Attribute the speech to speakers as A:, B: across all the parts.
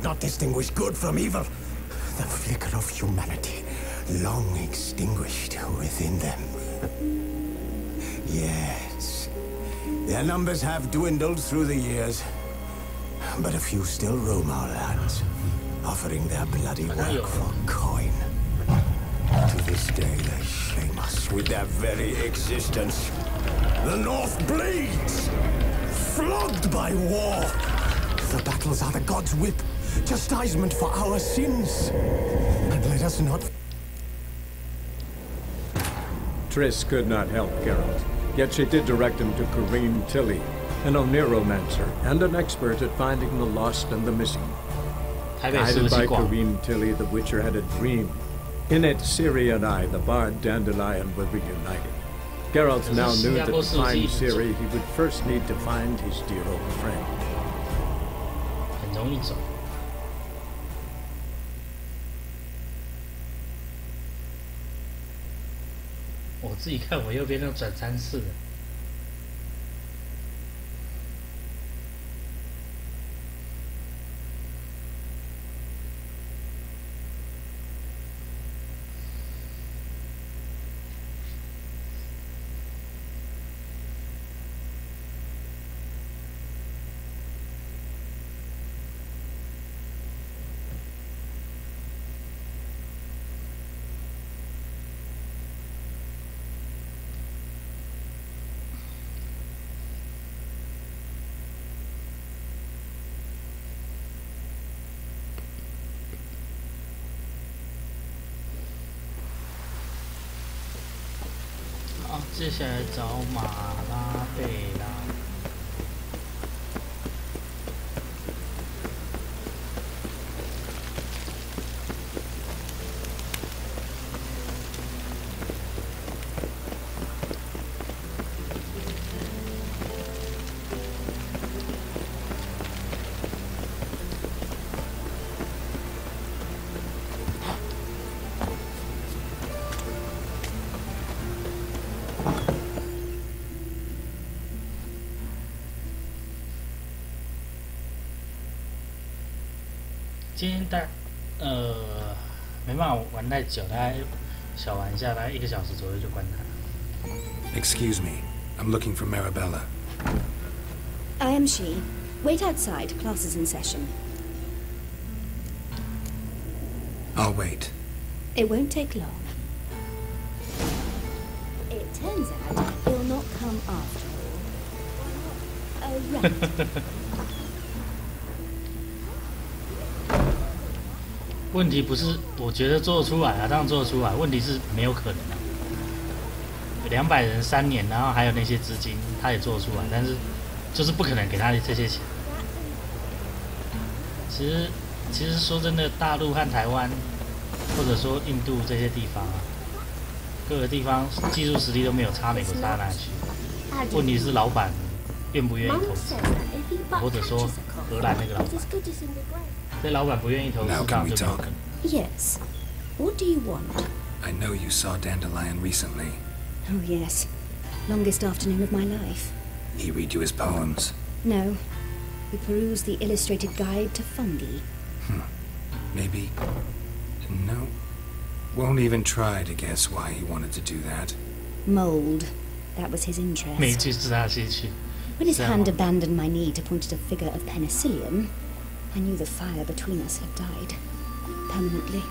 A: could not distinguish good from evil. The flicker of humanity, long extinguished within them. Yes, their numbers have dwindled through the years, but a few still roam our lands, offering their bloody work for coin. To this day, they shame us with their very existence. The North bleeds, flogged by war. The battles are the gods' whip, chastisement for our sins. And let us not...
B: Triss could not help Geralt, yet she did direct him to Kareem Tilly, an Oniromancer and an expert at finding the lost and the missing. Guided by Kareem Tilly, the Witcher had a dream. In it, Ciri and I, the bard Dandelion, were reunited. Geralt now knew that to find Ciri, he would first need to find his dear old friend.
C: 很容易走。我自己看我右边都转3次了。接下来找马拉贝拉。今天没办法玩太久，大概小玩一下，大概1个小时左右就关台。
D: Excuse me, I'm looking for Marabella.
E: I am she. Wait outside. Class is in session.
D: I'll wait.
E: It won't take long. It turns out he'll not come after all. Oh, right.
C: 问题不是，我觉得做得出来啊，当然做得出来。问题是没有可能啊。200人3年，然后还有那些资金，他也做得出来，但是就是不可能给他这些钱。其实说真的，大陆和台湾，或者说印度这些地方啊，各个地方技术实力都没有差美国差哪去。问题是老板愿不愿意投资，或者说荷兰那个老板。
D: Now can we talk?
E: Yes. What do you want?
D: I know you saw Dandelion recently.
E: Oh, yes. Longest afternoon of my life.
D: He read you his poems?
E: No. We perused the illustrated guide to fungi.
D: Maybe... No. Won't even try to guess why he wanted to do that.
E: Mold. That was his interest. When his hand abandoned my knee to point at a figure of penicillium, I knew the fire between us had died. Permanently.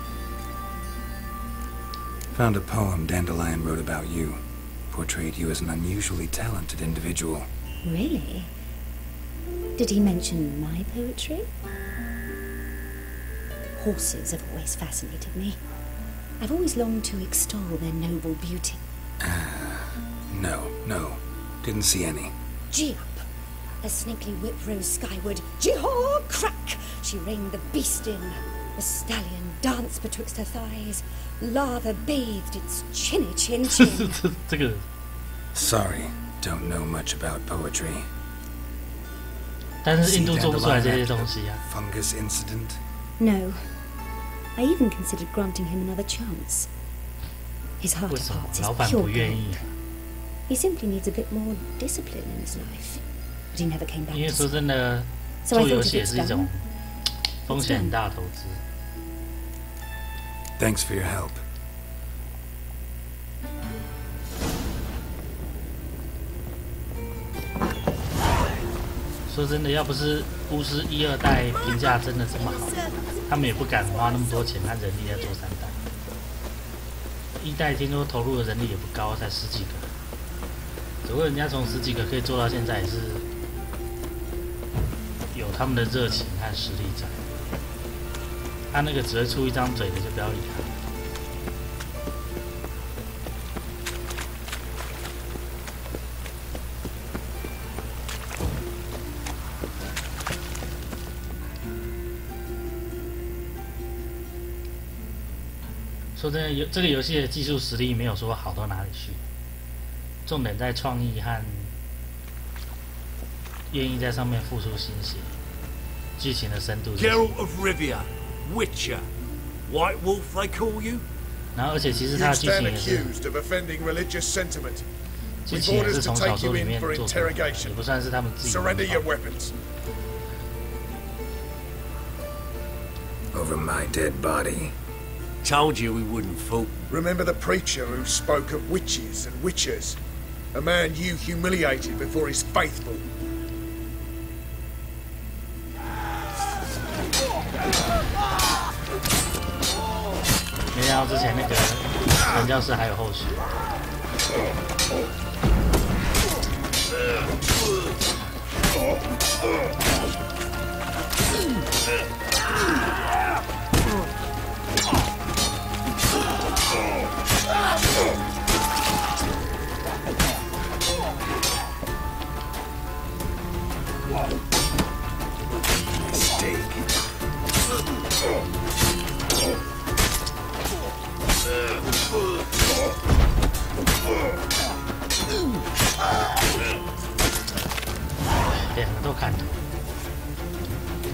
D: Found a poem Dandelion wrote about you. Portrayed you as an unusually talented individual.
E: Really? Did he mention my poetry? Horses have always fascinated me. I've always longed to extol their noble beauty.
D: No. Didn't see any.
E: Gee up! A snakely whip rose skyward. Jee-haw! Crack! She reined the beast in. The stallion danced betwixt her thighs. Lava bathed its chinny chin chin.
D: Sorry, don't know much about poetry.
C: 但是印度做不出来这些东西啊。
D: Fungus incident?
E: No. I even considered granting him another chance. His heart of hearts is pure gold. He simply needs a bit more discipline in his life. But he never came back to
C: 因为说真的，
E: So I
C: 做游
E: thought
C: 戏
E: if
C: 也
E: it's
C: 是一种
E: done,
C: 风险很大的投资。
D: Thanks for your help.
C: 说真的，要不是巫师1、2代评价真的这么好，他们也不敢花那么多钱和人力来做3代。1代听说投入的人力也不高，才10几个。只不过人家从10几个可以做到现在，也是有他们的热情和实力在。他那个只会出一张嘴的，就不要理他。说真的，这个游戏的技术实力没有说好到哪里去，重点在创意和愿意在上面付出心血，剧情的深度。
F: Geralt of Rivia, Witcher, White Wolf they call you.
C: 然后，而且其实它的剧情也是，剧情也是从小说里面做出来的，也不算是他们自己的。
D: Over my dead body.
F: Told you we wouldn't fall.
G: Remember the preacher who spoke of witches and witchers? A man you humiliated before his faithful.
C: 没想到之前那个传教士还有后续。两个都砍头，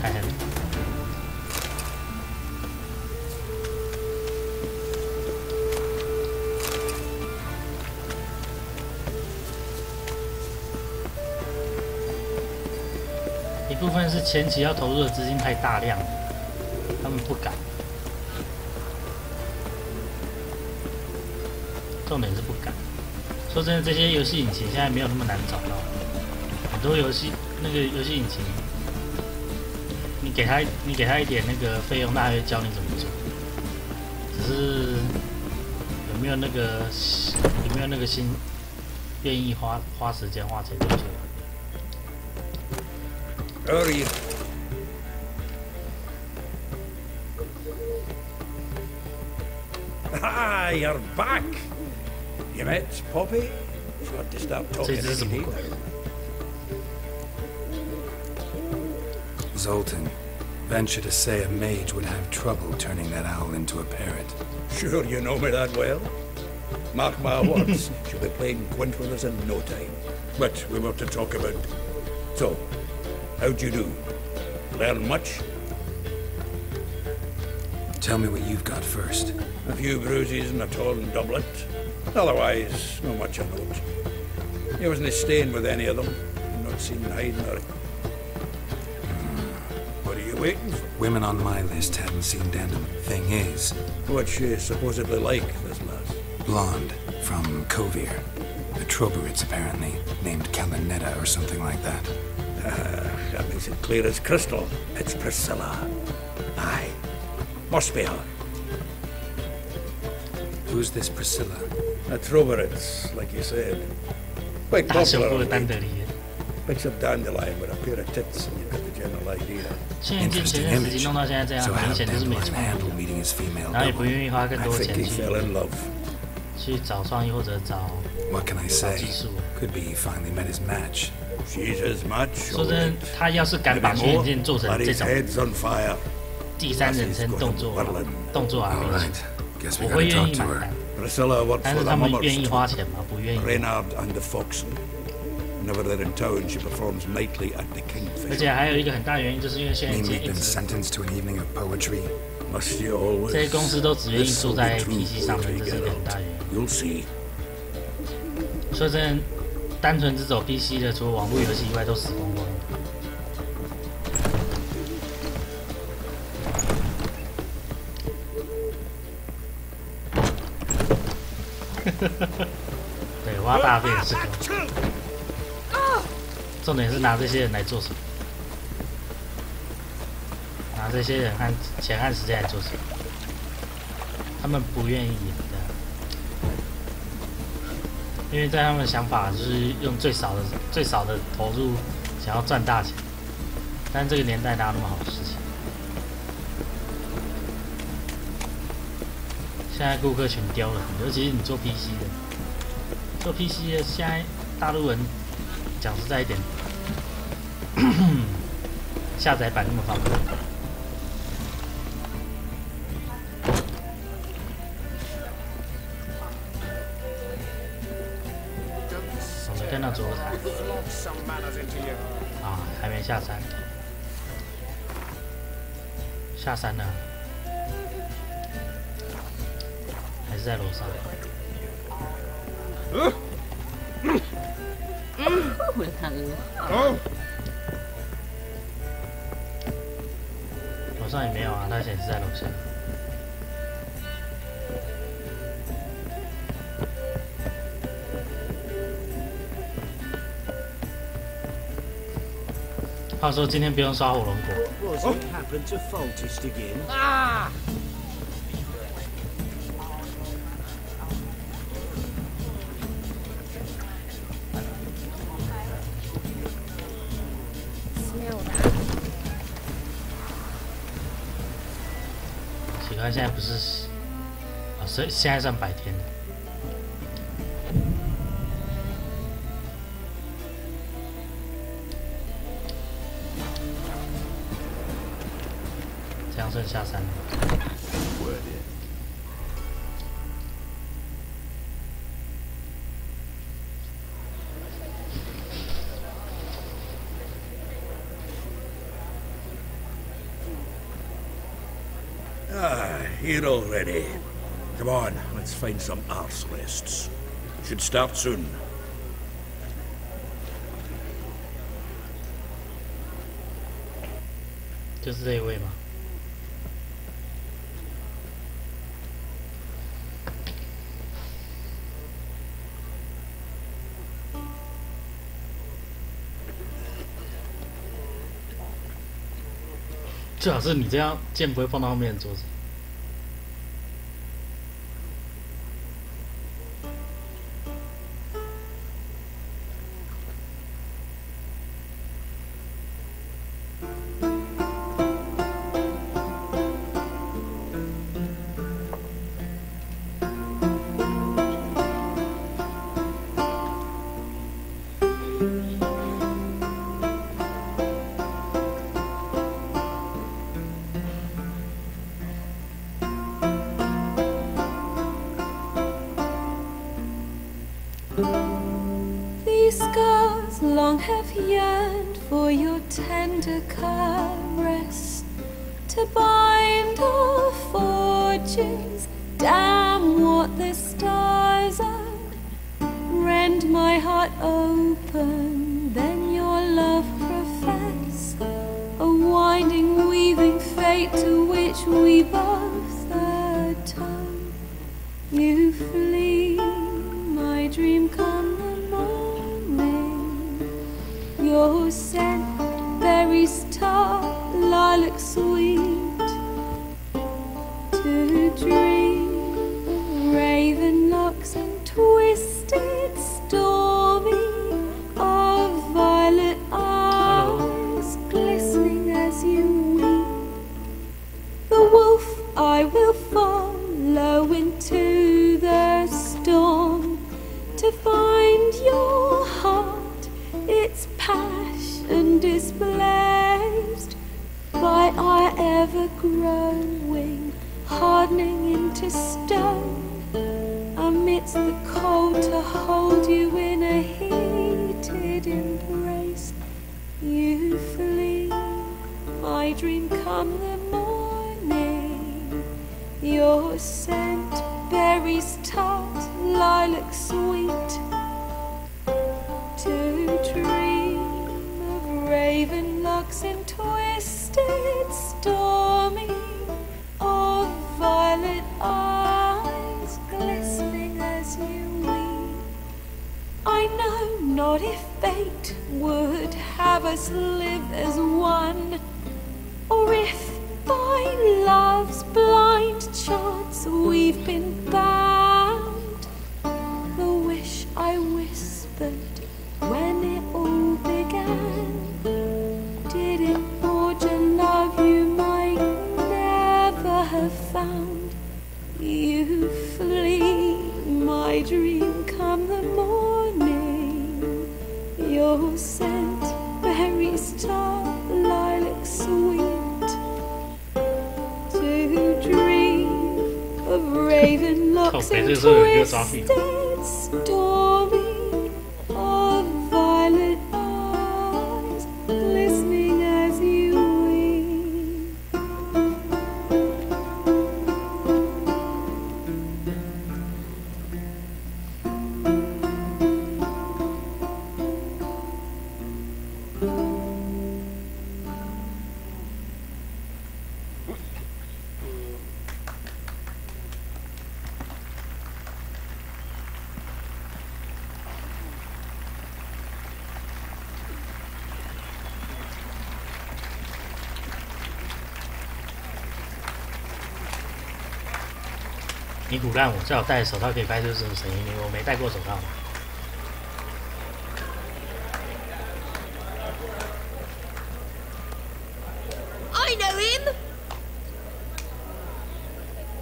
C: 太狠了。一部分是前期要投入的资金太大量了，他们不敢。重点是不敢。说真的，这些游戏引擎现在没有那么难找到，很多游戏那个游戏引擎，你给他一点那个费用，他会教你怎么做。只是有没有那个心愿意花时间花钱去做？
G: How are you? Ah, you're back. You met Poppy? Forgot to stop talking any deeper.
D: Zoltan, venture to say a mage would have trouble turning that owl into a parrot.
G: Sure you know me that well. Mark my words, she'll be playing Gwent with us in no time. But we were to talk about... So, how'd you do? Learn much?
D: Tell me what you've got first.
G: A few bruises and a torn doublet. Otherwise, not much of note. He wasn't staying with any of them. Not seen hiding or... What are you waiting for?
D: Women on my list haven't seen Denham. Thing is...
G: What's she supposedly like, this lass?
D: Blonde, from Kovir. A Troberits, apparently, named Kalinetta or something like that.
G: That makes it clear as crystal. It's Priscilla. Aye. Must be her.
D: Who's this Priscilla?
G: A Troberits, like you said. Quite
C: 大胸
G: popular.
C: 部的丹德里，
G: Picks up dandelion with a pair of tits and you've got the general idea.
C: 现在前阵时机弄到现在这样，
D: So
C: 明
D: how
C: 显就是没
D: Dandelion
C: 创意
D: handle
C: 了，
D: meeting his female
C: 然后也不
D: double?
C: 愿意花更
G: I
C: 多
G: think
C: 钱
G: he fell in love.
C: 去找创意或者找
D: What can I say?
C: 技术。
D: Could be he finally met his match.
G: She's his match.
C: 说真的，他要是敢把轩辕剑做成
G: But
C: 这
G: his
C: 种
G: head's on fire.
C: 第三人称动作
D: All
C: RPG，
D: right. Guess we
C: 我会
D: gotta
C: 愿
D: talk
C: 意
D: to
C: 买
D: her.
C: 单，
G: Priscilla worked
C: 但
G: for
C: 是
G: the
C: 他们愿意
G: Mummers.
C: 花钱吗？不愿意。
G: Reynard and the Foxen. Whenever they're in town, she performs nightly at the
C: 而
G: Kingfisher.
C: 且还有一个很大原因，就是因为轩辕
D: Mean
C: 剑
D: we've
C: 一
D: been
C: 直
D: sentenced to an evening of poetry?
G: Must you always?
C: 这些公司都只愿意
G: This
C: 做
G: will
C: 在
G: be true
C: PC 上面，这是一个很
G: Geralt.
C: 大原因。
G: You'll see.
C: 说真的，单纯只走 PC 的，除了网络游戏以外，都死光光了。对，挖大便是个。重点是拿这些人来做什么？拿这些人和钱和时间来做什么？他们不愿意的，因为在他们的想法就是用最少的投入，想要赚大钱。但这个年代哪有那么好的事情？现在顾客群刁了，尤其是你做 PC 的，做 PC 的现在大陆人讲实在一点，下载版那么方便。我没看到左台啊，还没下山，下山了。还是在楼上。
H: 我看
C: 楼上也没有啊，他显示在楼下。他说今天不用刷火龙果。啊！奇怪，现在不是啊，所以现在算白天的。这样算下山了。
G: Here already. Come on, let's find some arse rests. Should start soon.
C: 就是这一位吗？最好是你这样剑不会放到后面的桌子。
I: These scars long have yearned for your tender caress, to bind our fortunes. Damn what the stars are. Rend my heart open, then your love profess. A winding, weaving fate to which we both atone. You flee, my dream come the morning. Your scent, berries tart, lilac sweet. To dream, raven locks and twisted, stormy, of violet eyes, glistening as you weep. The wolf I will follow into the storm, to find your heart, its passion displaced by our ever-growing, hardening into stone. Amidst the cold, to hold you in a heated embrace. You flee, my dream come the morning. Your scent, berries tart, lilac sweet. To dream of raven locks and twisted, stormy, of violet eyes, glistening as you us live as one, or if by love's blind chance we've been bound. The wish I whispered when it all began, did it forge a love you might never have found? You flee, my dream, come the morning. Your scent, berry star, lilac sweet. To dream of raven locks and twisted stormy, of violet eyes glistening as you weep.
C: 尼古让我最好戴着手套可以拍出这种声音，因为我没戴过手套。
E: I know him!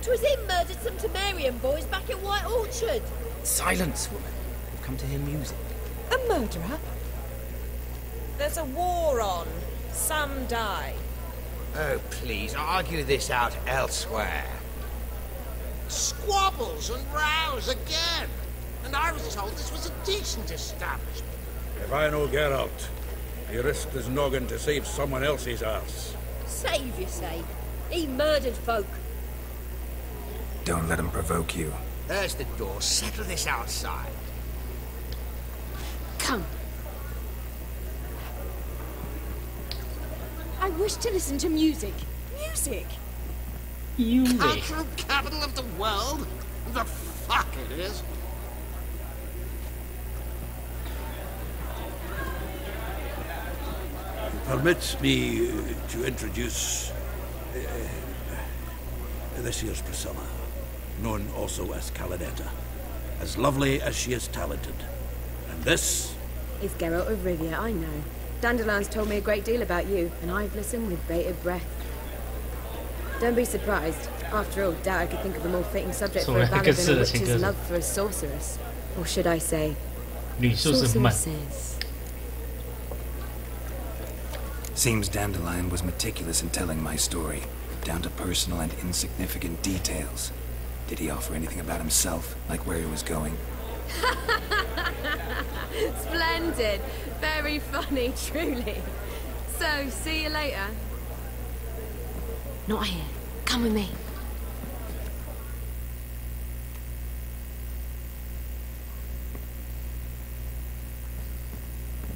E: 'Twas him murdered some Temerian boys back at White Orchard.
H: Silence, woman. We've come to hear music.
J: A murderer? There's a war on. Some die.
K: Oh, please, argue this out elsewhere.
L: Squabbles and rows again. And I was told this was a decent establishment.
G: If I know Geralt, he risked his noggin to save someone else's ass.
E: Save, you say? He murdered folk.
D: Don't let him provoke you.
K: There's the door. Settle this outside.
E: Come. I wish to listen to music.
J: Music?
L: Cultural capital of the world? The fuck it is.
G: Permit me to introduce this here's Priscilla, known also as Caladetta. As lovely as she is talented. And this
M: is Geralt of Rivia, I know. Dandelion's told me a great deal about you, and I've listened with bated breath. Don't be surprised. After all, doubt I could think of a more fitting subject for a ballad than a witch's love for a sorceress. Or should I say, sorceresses.
D: Seems Dandelion was meticulous in telling my story, down to personal and insignificant details. Did he offer anything about himself, like where he was going?
M: Splendid. Very funny, truly. So, see you later. Not here. Come with me.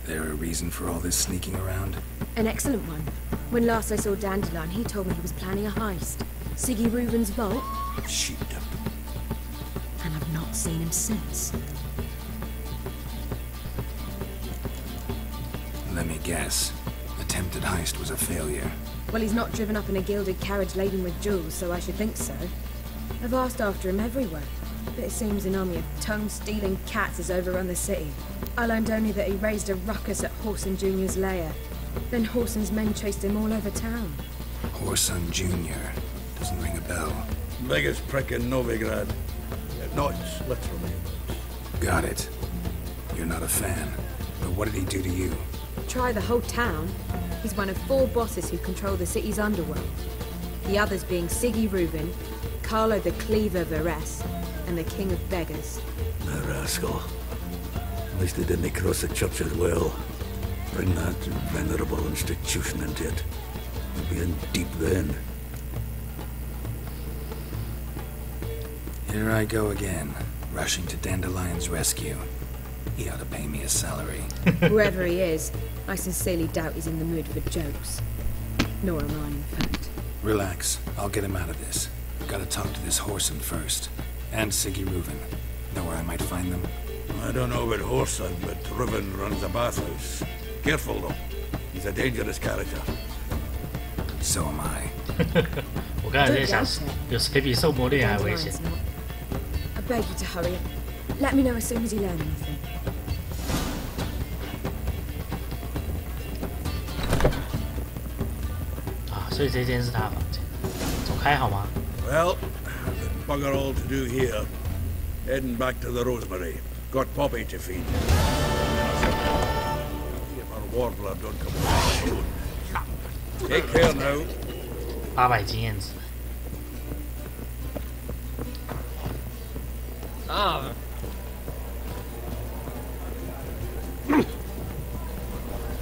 D: There a reason for all this sneaking around?
M: An excellent one. When last I saw Dandelion, he told me he was planning a heist. Siggy Reuben's vault.
G: sheep.
M: And I've not seen him since.
D: Let me guess. Attempted heist was a failure.
M: Well, he's not driven up in a gilded carriage laden with jewels, so I should think so. I've asked after him everywhere, but it seems an army of tongue-stealing cats has overrun the city. I learned only that he raised a ruckus at Whoreson Jr.'s lair. Then Whoreson's men chased him all over town.
D: Whoreson Jr. Doesn't ring a bell.
G: Biggest prick in Novigrad. Not literally.
D: Got it. You're not a fan. But what did he do to you?
M: Try the whole town. He's one of 4 bosses who control the city's underworld. The others being Siggy Reuben, Carlo the Cleaver Varese, and the King of Beggars.
G: The rascal. At least they didn't cross the church as well. Bring that venerable institution into it. We'll be in deep then.
D: Here I go again, rushing to Dandelion's rescue. He ought to pay me a salary.
M: Whoever he is, I sincerely doubt he's in the mood for jokes. Nor am I, in fact.
D: Relax. I'll get him out of this. Gotta talk to this Whoreson first. And Siggy Reuben. Know where I might find them?
G: I don't know about Whoreson, but Reuben runs a bathhouse. Careful, though. He's a dangerous character.
D: So am I.
C: 我刚才在想，有谁比兽魔猎还危险？
M: I beg you to hurry. Let me know as soon as you learn anything.
C: 啊，所以这间是他的房间。走开好吗？
G: Well, bugger all to do here. Heading back to the Rosemary. Got Poppy to feed. If our warbler don't come soon. Take care now.
C: 800经验值。
H: Ah.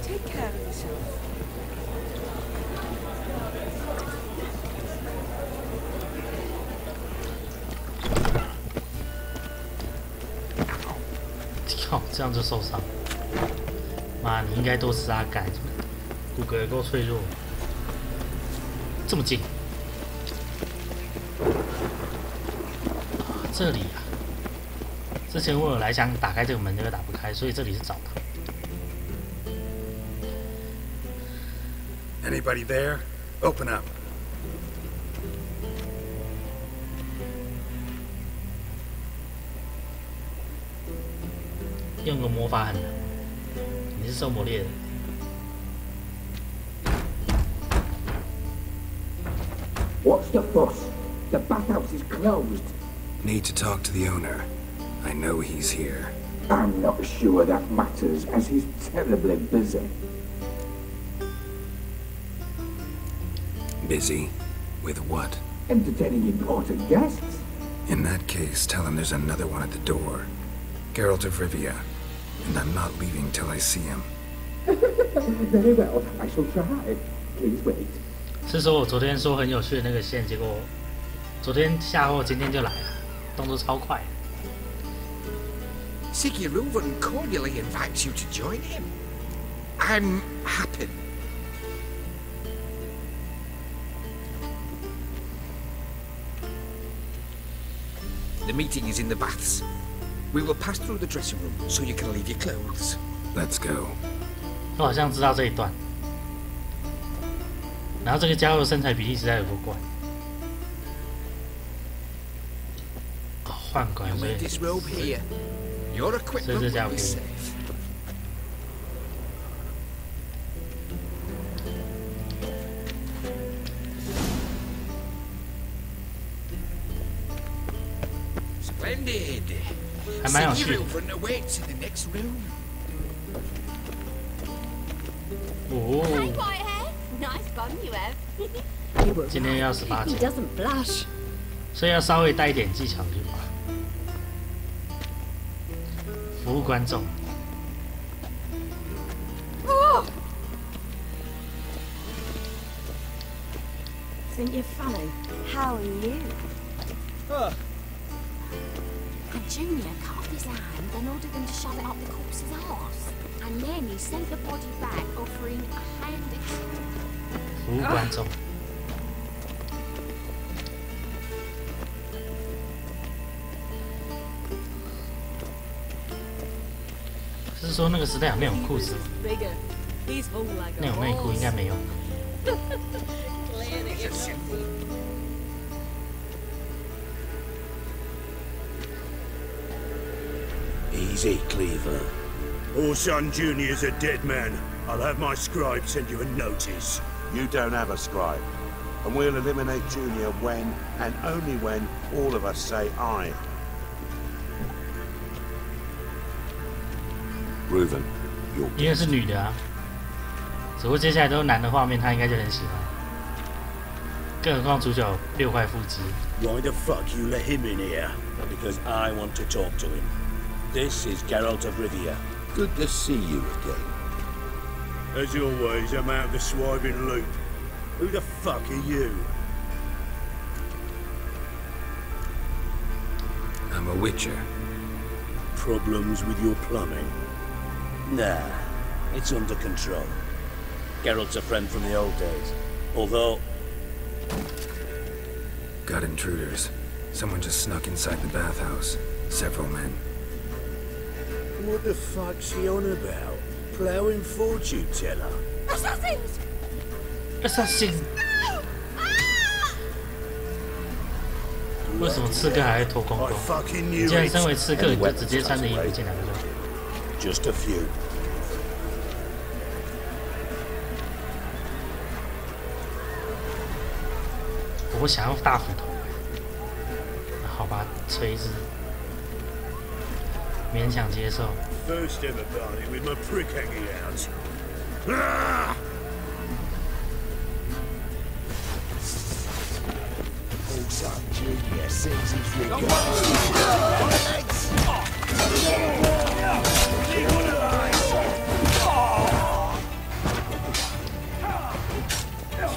J: Take care of yourself.
C: 靠，这样就受伤。妈，你应该多吃阿钙，骨骼也够脆弱。这么近。这里啊。 之前我有来想打开这个门，那个打不开，所以这里是澡堂。
D: Anybody there? Open up.
C: 用个魔法很难。你是兽魔猎人。
N: What's the fuss? The bathhouse is closed.
D: Need to talk to the owner. I know he's here.
N: I'm not sure that matters, as he's terribly busy.
D: Busy? With what?
N: Entertaining important guests.
D: In that case, tell him there's another one at the door. Geralt of Rivia. And I'm not leaving till I see him.
N: Very well, I shall try. Please wait.
C: 是说我昨天说很有趣的那个线，结果昨天下货，今天就来了，动作超快。
K: Sigiruvan cordially invites you to join him. I'm happy. The meeting is in the baths. We will pass through the dressing room so you can leave your clothes.
D: Let's go.
C: 我好像知道这一段。然后这个家伙的身材比例实在有多怪。哦，换管所以。
K: Your equipment will be safe. Splendid. Sigiruvan awaits in the next room.
C: 哦。
E: Nice bun you have.
C: 今天要18级。
E: He doesn't blush.
C: 所以要稍微带一点技巧对吧？ 服务观众。
E: Think you're funny? How are you? A junior cut off his hand and ordered them to shove it up the corpse's arse. And then he sent the body back, offering a hand exchange.
C: 服务观众。是说那个时代有那种裤子吗？那种内裤应该没有。
F: Easy, Cleaver. Orson Jr.'s a dead man. I'll have my scribe send you a notice.
O: You don't have a scribe. And we'll eliminate Junior when, and only when, all of us say aye. Reuven, you're
C: 因为是女的啊，只不过接下来都是男的画面，他应该就很喜欢。更何况主角有6块腹肌。
F: Why the fuck you let him in here? Because I want to talk to him. This is Geralt of Rivia.
O: Good to see you again.
F: As always, I'm out of the swiving loop. Who the fuck are you?
D: I'm a witcher.
F: Problems with your plumbing? Nah, it's under control. Geralt's a friend from the old days. Although...
D: Got intruders. Someone just snuck inside the bathhouse. Several men.
F: What the fuck's he on about? Ploughing fortune teller?
E: Assassins!
C: Assassins！ 为什么刺客还会脱光光？你既然身为刺客，你就直接穿着衣服进来了。
F: Just a few.
C: 我想要大斧头，好吧，锤子，勉强接受。
F: First ever party with my prick hanging out.
N: Some junior sings his regard.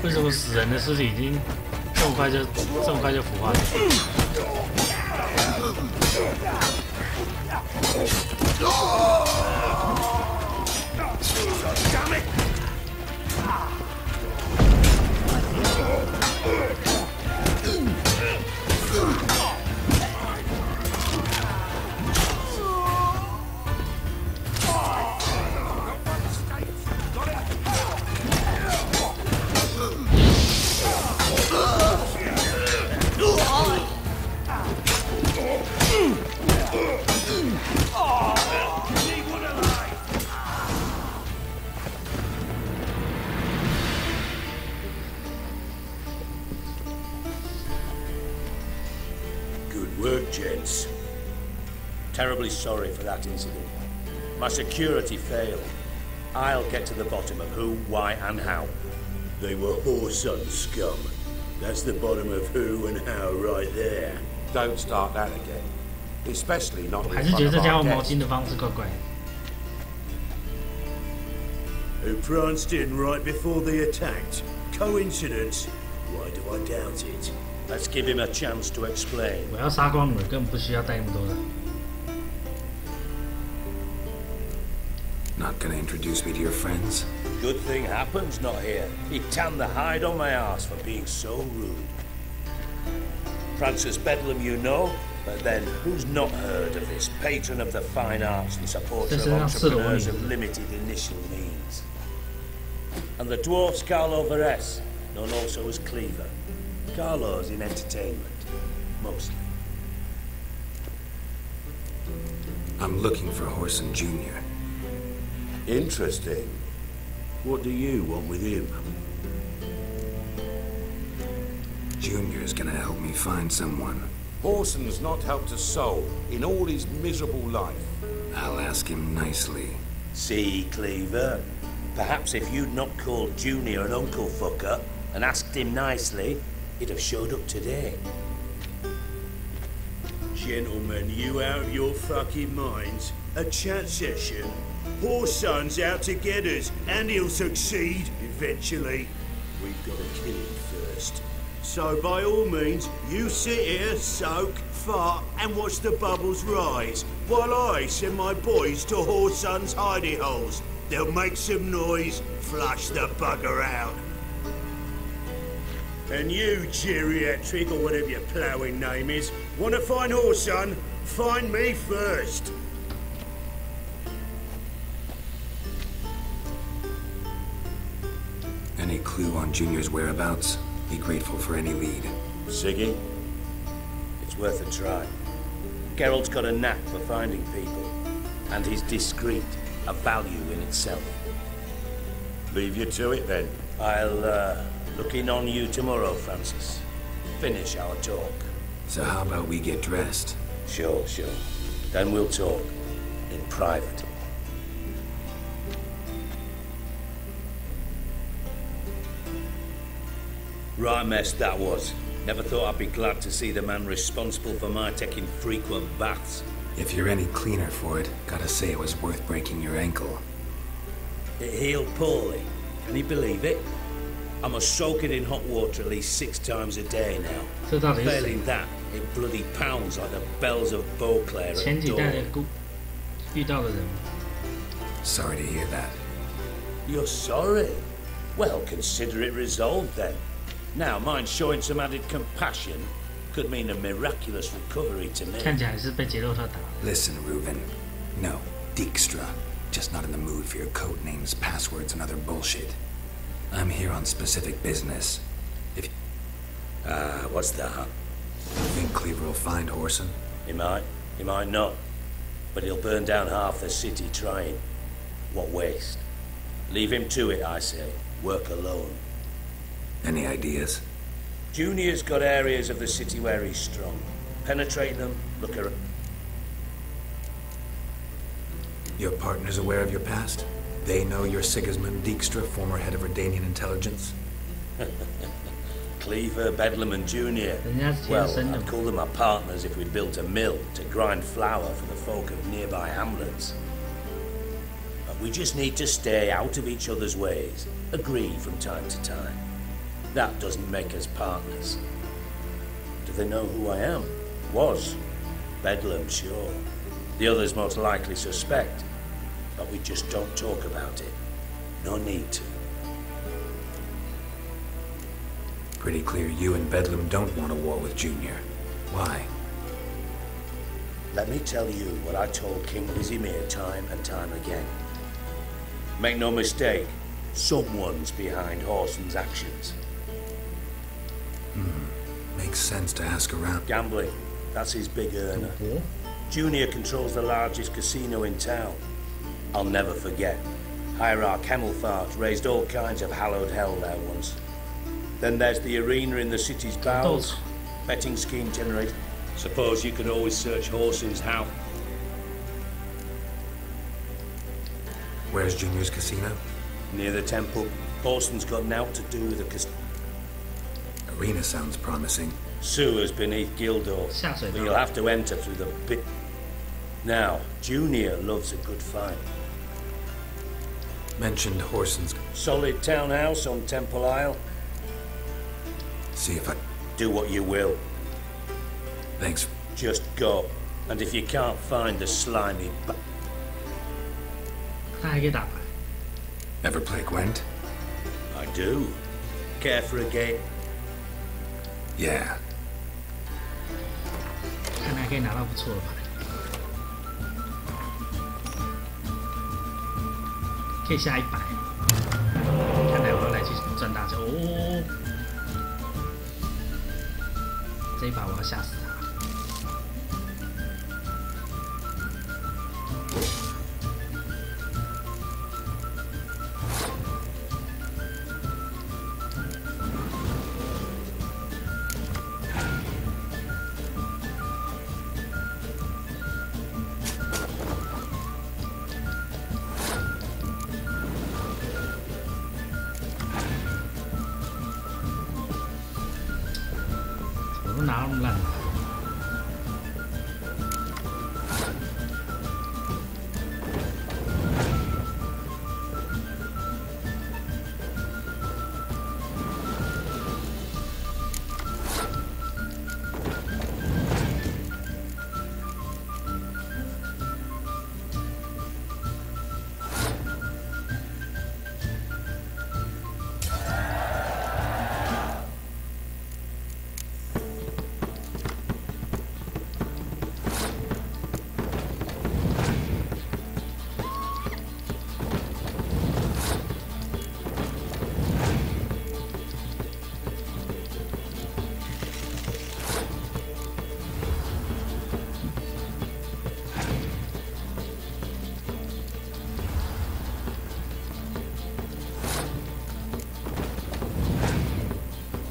C: 为什么死人的尸体已经这么快就腐化了？Gents.
F: Terribly sorry for that incident. My security failed. I'll get to the bottom of who, why, and how. They were whoreson scum. That's the bottom of who and how right there.
O: Don't start that again. Especially not in
C: 还是觉得
O: front
C: 这
O: of
C: 家伙
O: our
C: 毛
O: guests.
C: 巾的方式怪怪的。
F: Who pranced in right before they attacked? Coincidence? Why do I doubt it? Let's give him a chance to explain.
C: 我要杀光你们，根本不需要带那么多人。
D: Not gonna introduce me to your friends?
F: Good thing Happen's not here. He tanned the hide on my ass for being so rude. Francis Bedlam you know, but then who's not heard of this patron of the fine arts and supporter of entrepreneurs of limited initial means? And the dwarf's Carlo Veres, known also as Cleaver. Carlo's in entertainment, mostly.
D: I'm looking for Horson Jr.
F: Interesting. What do you want with him?
D: Junior's gonna help me find someone.
O: Horson's not helped a soul in all his miserable life.
D: I'll ask him nicely.
F: See, Cleaver? Perhaps if you'd not called Junior an uncle fucker and asked him nicely, he'd have showed up today. Gentlemen, you out of your fucking minds? A chat session? Horson's out to get us, and he'll succeed eventually. We've got to kill him first. So by all means, you sit here, soak, fart, and watch the bubbles rise, while I send my boys to Horson's hidey holes. They'll make some noise, flush the bugger out. And you, geriatric, or whatever your ploughing name is, want to find Horson? Find me first.
D: Any clue on Junior's whereabouts? Be grateful for any lead.
F: Siggy? It's worth a try. Geralt's got a knack for finding people, and he's discreet, a value in itself. Leave you to it then. I'll look in on you tomorrow, Francis. Finish our talk.
D: So how about we get dressed?
F: Sure. Then we'll talk. In private. Right mess that was. Never thought I'd be glad to see the man responsible for my taking frequent baths.
D: If you're any cleaner for it, gotta say it was worth breaking your ankle.
F: It healed poorly. Can you believe it? I must soak it in hot water at least 6 times a day now. Failing that, it bloody pounds like the bells of Beauclair at dawn.
D: Sorry to hear that.
F: You're sorry? Well, consider it resolved then. Now, mind showing some added compassion could mean a miraculous recovery to me.
C: 看起来是被杰洛特打。
D: Listen, Reuven. No, Dijkstra. Just not in the mood for your code names, passwords, and other bullshit. I'm here on specific business. If
F: what's that?
D: You think Cleaver will find Whoreson?
F: He might not. But he'll burn down half the city trying. What waste? Leave him to it, I say. Work alone.
D: Any ideas?
F: Junior's got areas of the city where he's strong. Penetrate them, look around.
D: Your partner's aware of your past? They know you're Sigismund Dijkstra, former head of Redanian intelligence?
F: Cleaver, Bedlam, and Junior. Well, I'd call them our partners if we'd built a mill to grind flour for the folk of nearby hamlets. But we just need to stay out of each other's ways, agree from time to time. That doesn't make us partners. Do they know who I am? Was. Bedlam, sure. The others most likely suspect. But we just don't talk about it. No need to.
D: Pretty clear you and Bedlam don't want a war with Junior. Why?
F: Let me tell you what I told King Vizimir time and time again. Make no mistake, someone's behind Whoreson's actions.
D: Makes sense to ask around.
F: Gambling, that's his big earner. Junior controls the largest casino in town. I'll never forget. Hierarch Hemmelfart raised all kinds of hallowed hell there once. Then there's the arena in the city's bowels. Betting scheme generated. Suppose you could always search Whoreson's house.
D: Where's Junior's casino?
F: Near the temple. Whoreson's got naught to do with the casino.
D: Arena sounds promising.
F: Sewers beneath Gildor. But you'll have to enter through the pit. Now, Junior loves a good fight.
D: Mentioned Whoreson's.
F: Solid townhouse on Temple Isle.
D: See if I...
F: Do what you will.
D: Thanks.
F: Just go. And if you can't find the slimy...
D: Ever play Gwent?
F: I do. Care for a game?
D: Yeah.
C: 看来可以拿到不错的牌，可以下100。看来我要来去赚大钱哦！这一把我要吓死他。拿那么烂。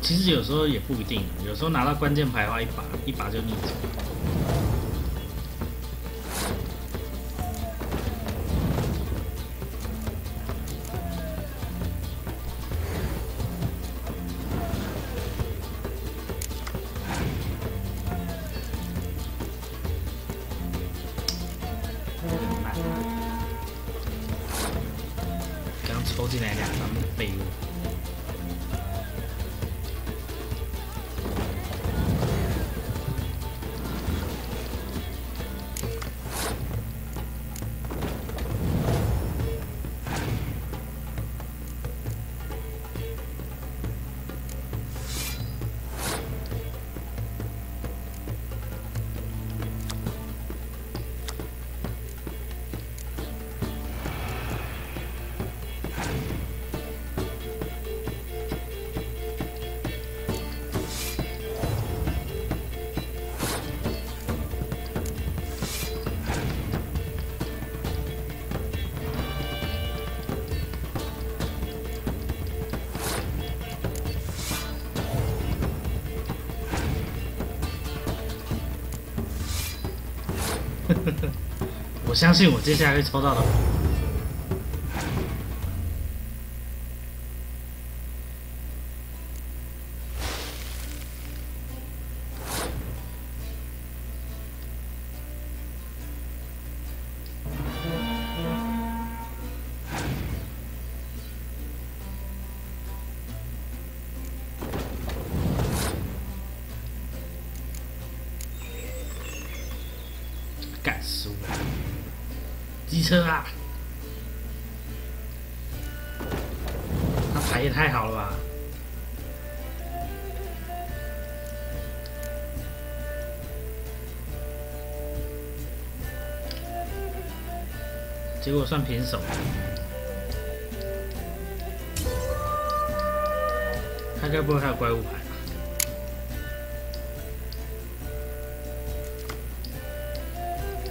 C: 其实有时候也不一定，有时候拿到关键牌的话，一把就逆走。刚抽进来2张废物。我相信我接下来会抽到的。干输了，机车啊！他牌也太好了吧！结果算平手。他该不会还有怪物牌？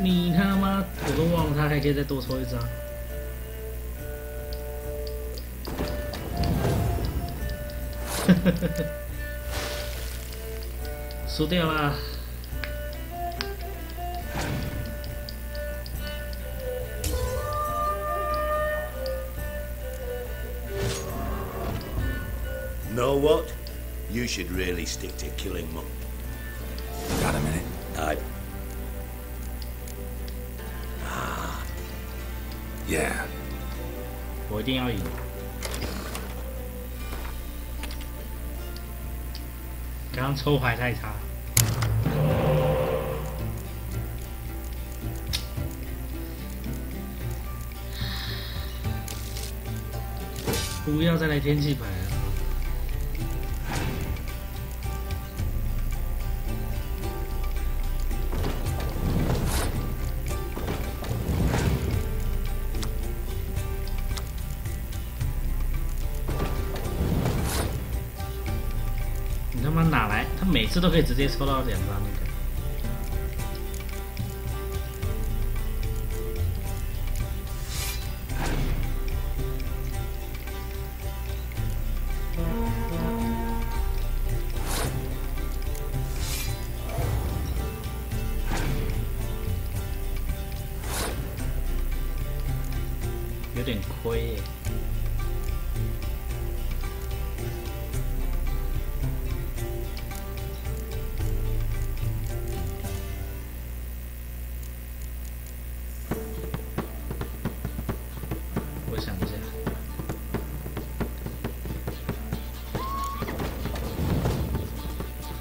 C: 你他妈，我都忘了他还可以再多抽一张。输掉了。
F: Know what? You should really stick to killing them.
D: Got a minute? Yeah.
C: 我一定要赢。刚刚抽牌太差。不要再来天气牌了。你他妈哪来？他每次都可以直接抽到2张那个。有点亏耶。我想一下，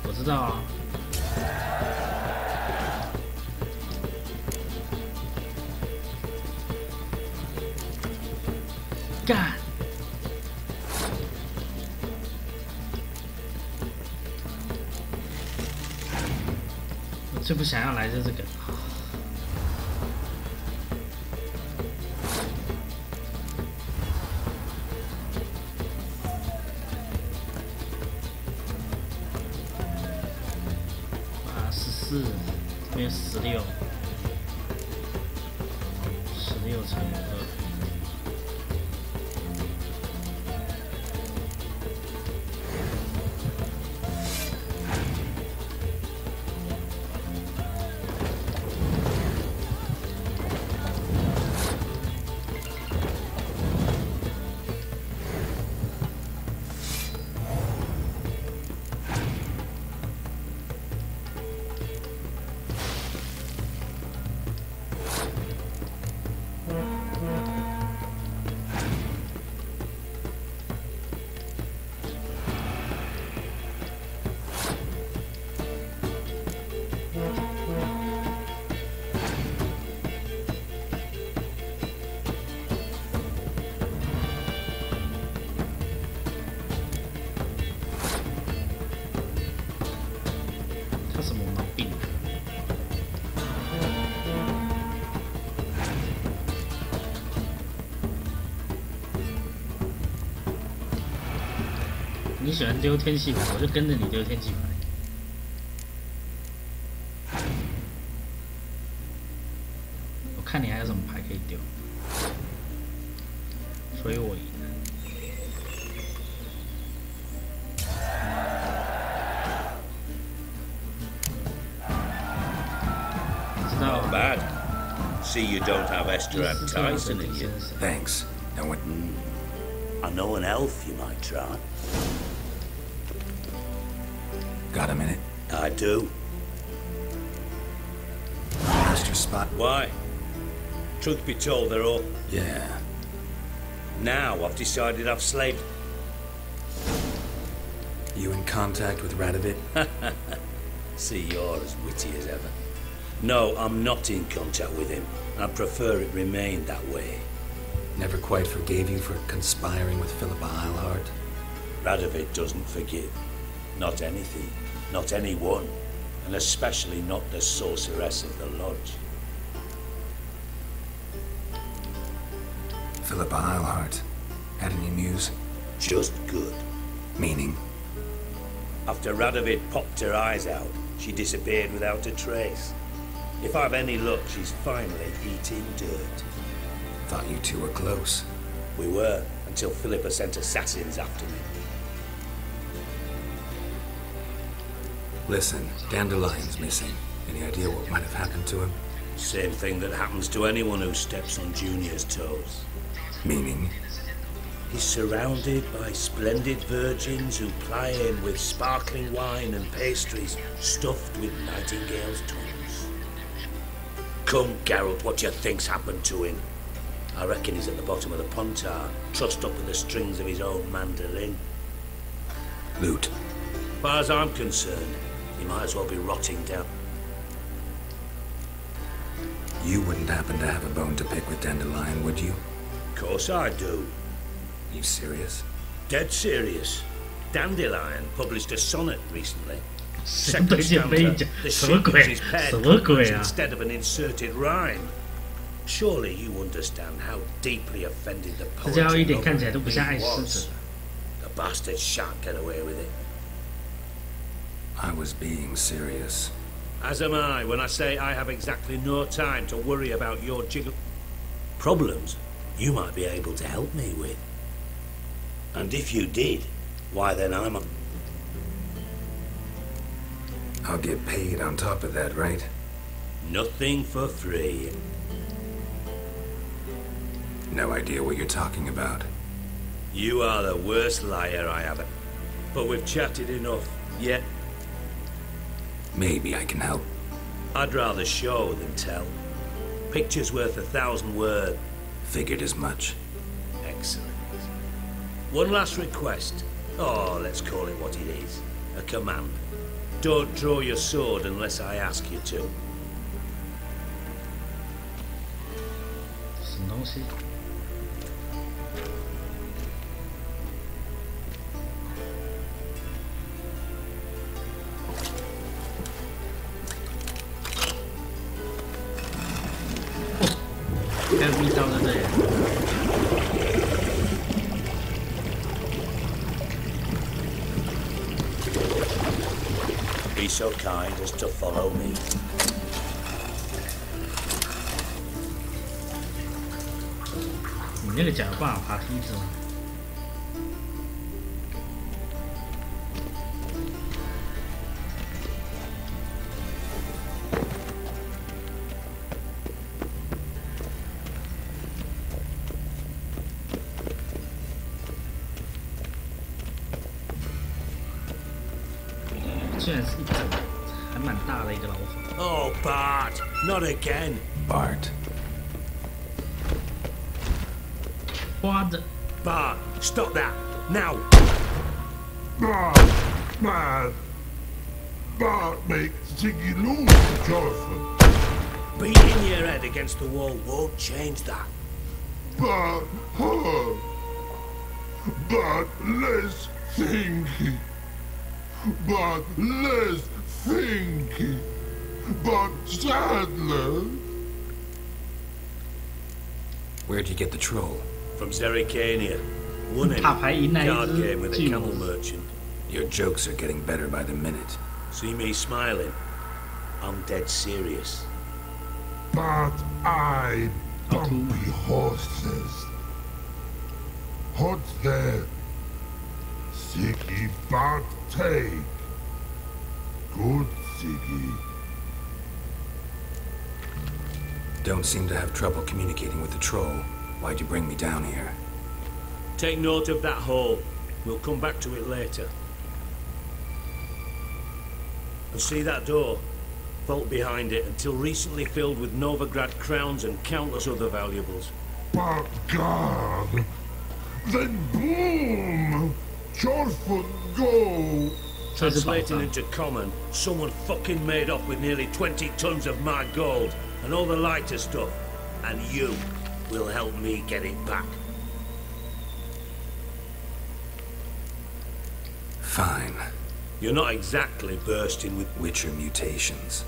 C: 我知道啊。干！我最不想要来的这个。14，没有16，16乘以2。他什么毛病？你喜欢丢天气牌，我就跟着你丢天气牌。我看你还有什么牌可以丢，所以我赢了。知道
F: Not bad. See you don't have extra advertising in you.
D: Thanks. And what?
F: I know an elf you might try.
D: Got a minute?
F: I do.
D: Lost your spot?
F: Why? Truth be told, they're all...
D: Yeah.
F: Now I've decided I've slaved...
D: You in contact with Radovid?
F: See, you're as witty as ever. No, I'm not in contact with him. I prefer it remained that way.
D: Never quite forgave you for conspiring with Philippa Eilhart?
F: Radovid doesn't forgive. Not anything. Not anyone. And especially not the sorceress of the lodge.
D: Philippa Eilhart. Had any news?
F: Just good.
D: Meaning?
F: After Radovid popped her eyes out, she disappeared without a trace. If I've any luck, she's finally eating dirt.
D: Thought you two were close.
F: We were, until Philippa sent assassins after me.
D: Listen, Dandelion's missing. Any idea what might have happened to him?
F: Same thing that happens to anyone who steps on Junior's toes.
D: Meaning?
F: He's surrounded by splendid virgins who ply him with sparkling wine and pastries stuffed with nightingales' tongues. Come, Geralt, what do you think's happened to him? I reckon he's at the bottom of the Pontar, trussed up with the strings of his own mandolin.
D: Loot.
F: As far as I'm concerned, he might as well be rotting down.
D: You wouldn't happen to have a bone to pick with Dandelion, would you?
F: Of course I do.
D: You serious?
F: Dead serious. Dandelion published a sonnet recently. Second stanza, the ship is paired instead of an inserted rhyme. Surely you understand how deeply offended the poet was. The bastard shan't get away with it.
D: I was being serious.
F: As am I when I say I have exactly no time to worry about your jiggle problems you might be able to help me with. And if you did, why then I'm a...
D: I'll get paid on top of that, right?
F: Nothing for free.
D: No idea what you're talking about.
F: You are the worst liar I ever... But we've chatted enough, yet...
D: Maybe I can help.
F: I'd rather show than tell. Picture's worth 1,000 words.
D: Figured as much.
F: Excellent. One last request. Oh, let's call it what it is. A command. Don't draw your sword unless I ask you to.
C: 什么东西？ 还有密刀在这里。
F: Be so kind as to follow me.
C: 你那个脚有办法爬梯子吗？ 居然是一整还蛮大的一个老虎。
F: Oh, Bart! Not again!
D: Bart.
C: What?
F: Bart, stop that! Now!
P: Bart, man! Bart makes Ziggy lose, Jonathan.
F: Beating your head against the wall won't change that.
P: Bart hurt. Bart less thinky. But less thinky. But sadler.
D: Where'd you get the troll?
F: From Zerrikania. Won him. Card game with a camel merchant.
D: Your jokes are getting better by the minute.
F: See me smiling? I'm dead serious.
P: But I bumpy horses. What's there? Ziggy but take. Good Ziggy.
D: don't seem to have trouble communicating with the troll. Why'd you bring me down here?
F: Take note of that hole. We'll come back to it later. And see that door? Vault behind it, until recently filled with Novigrad crowns and countless other valuables.
P: But God, then boom! Chorfoot go!
F: Translating into common, someone fucking made off with nearly 20 tons of my gold and all the lighter stuff. And you will help me get it back.
D: Fine.
F: You're not exactly bursting with
D: Witcher mutations.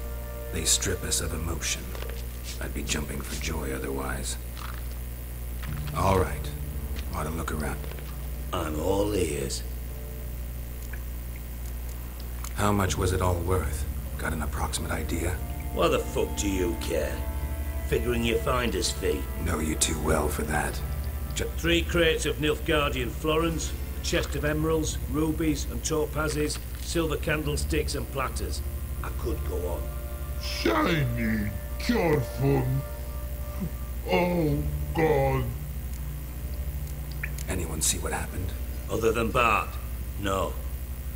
D: They strip us of emotion. I'd be jumping for joy otherwise. All right. Ought to look around.
F: I'm all ears.
D: How much was it all worth? Got an approximate idea?
F: Why the fuck do you care? Figuring your finder's fee?
D: Know you too well for that.
F: 3 crates of Nilfgaardian florins, a chest of emeralds, rubies and topazes, silver candlesticks and platters. I could go on.
P: Shiny Chorfoot. Oh, God.
D: Anyone see what happened?
F: Other than Bart? No.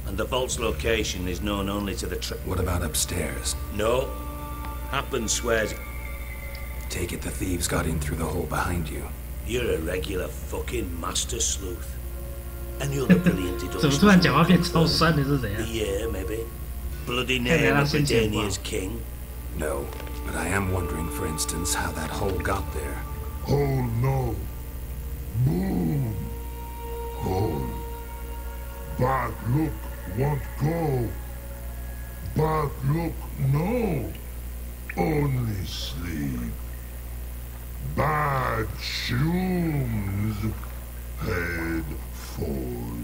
F: And the vault's location is known only to the
D: What about upstairs?
F: No. Happen swears.
D: Take it the thieves got in through the hole behind you.
F: You're a regular fucking master sleuth. Any other brilliant deductions?
C: 怎么突然讲话变超酸的是怎样
F: Yeah, maybe. Bloody name of Britannia's king?
D: No, but I am wondering, for instance, how that hole got there.
P: Oh, no. Boom. Hole. But look, won't go. But look, no. Only sleep. Bad shoes. Head full.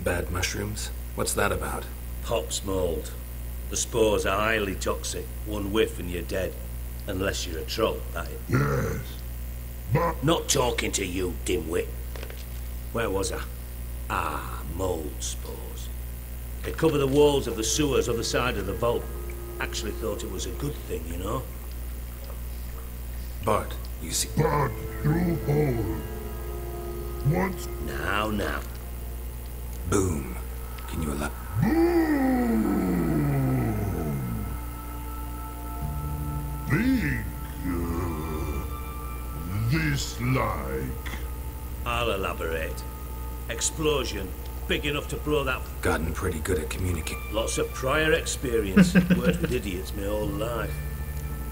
D: Bad mushrooms? What's that about?
F: Hops mold. The spores are highly toxic. One whiff and you're dead. Unless you're a troll, that is.
P: Yes. But...
F: Not talking to you, dimwit. Where was I? Ah, mold spores. They cover the walls of the sewers other side of the vault. Actually thought it was a good thing, you know?
D: Bart, you see...
P: Bart, through hole. Once...
F: Now.
D: Boom. Can you allow...
P: Boom! Big... dislike.
F: I'll elaborate. Explosion. Big enough to blow that...
D: Gotten pretty good at communicating.
F: Lots of prior experience. Worked with idiots my whole life.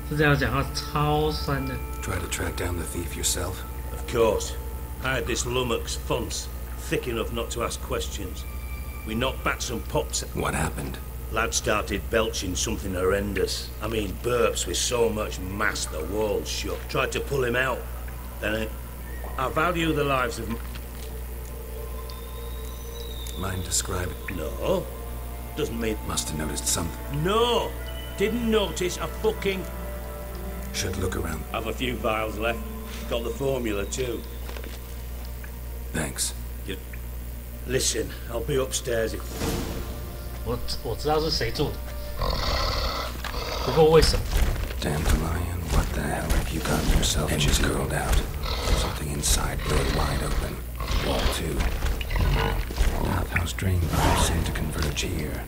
C: 是这样讲话超酸的
D: Try to track down the thief yourself?
F: Of course. I had this lummox Fonce, thick enough not to ask questions. We knocked back some pops.
D: What happened?
F: Lad started belching something horrendous. I mean, burps with so much mass the walls shook. Tried to pull him out. Then I value the lives of...
D: Mind describing?
F: No. Doesn't mean...
D: Must have noticed something.
F: No! Didn't notice a fucking...
D: Should look around.
F: Have a few vials left. Got the formula too.
D: Thanks.
F: Listen, I'll be upstairs if...
C: 我知道是谁做的，不过为什么
D: Dandelion, what the hell have you gotten yourself into? Just curled out. Something inside blew it wide open. Wall 2. Bathhouse drain pipes seem to converge here.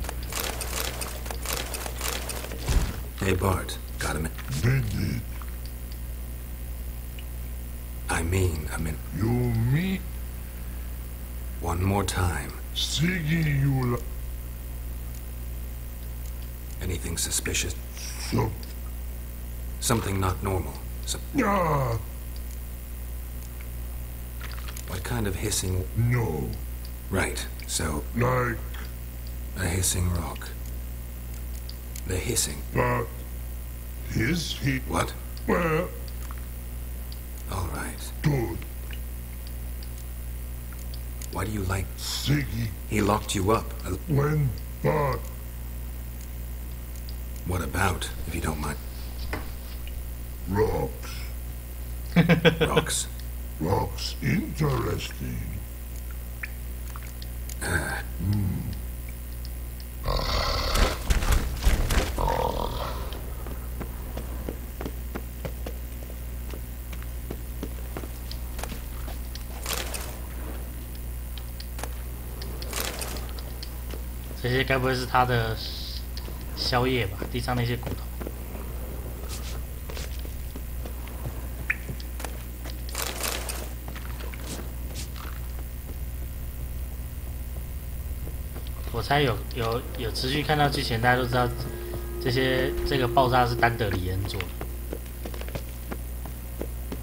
D: Hey Bart, got him in. I mean,
P: You mean?
D: One more time.
P: Siggy, you...
D: Anything suspicious?
P: So...
D: Something not normal.
P: Ah!
D: What kind of hissing?
P: No.
D: Right, so...
P: Like...
D: A hissing rock. The hissing.
P: But... His he...
D: What?
P: Well...
D: All right.
P: Good.
D: Why do you like...
P: Siggy.
D: He locked you up.
P: When... But...
D: What about, if you don't mind?
P: Rocks.
D: Rocks?
P: Rocks interesting.
C: 这些该不会是他的宵夜吧？地上那些骨头。我猜有持续看到剧情，大家都知道这个爆炸是丹德里恩做的。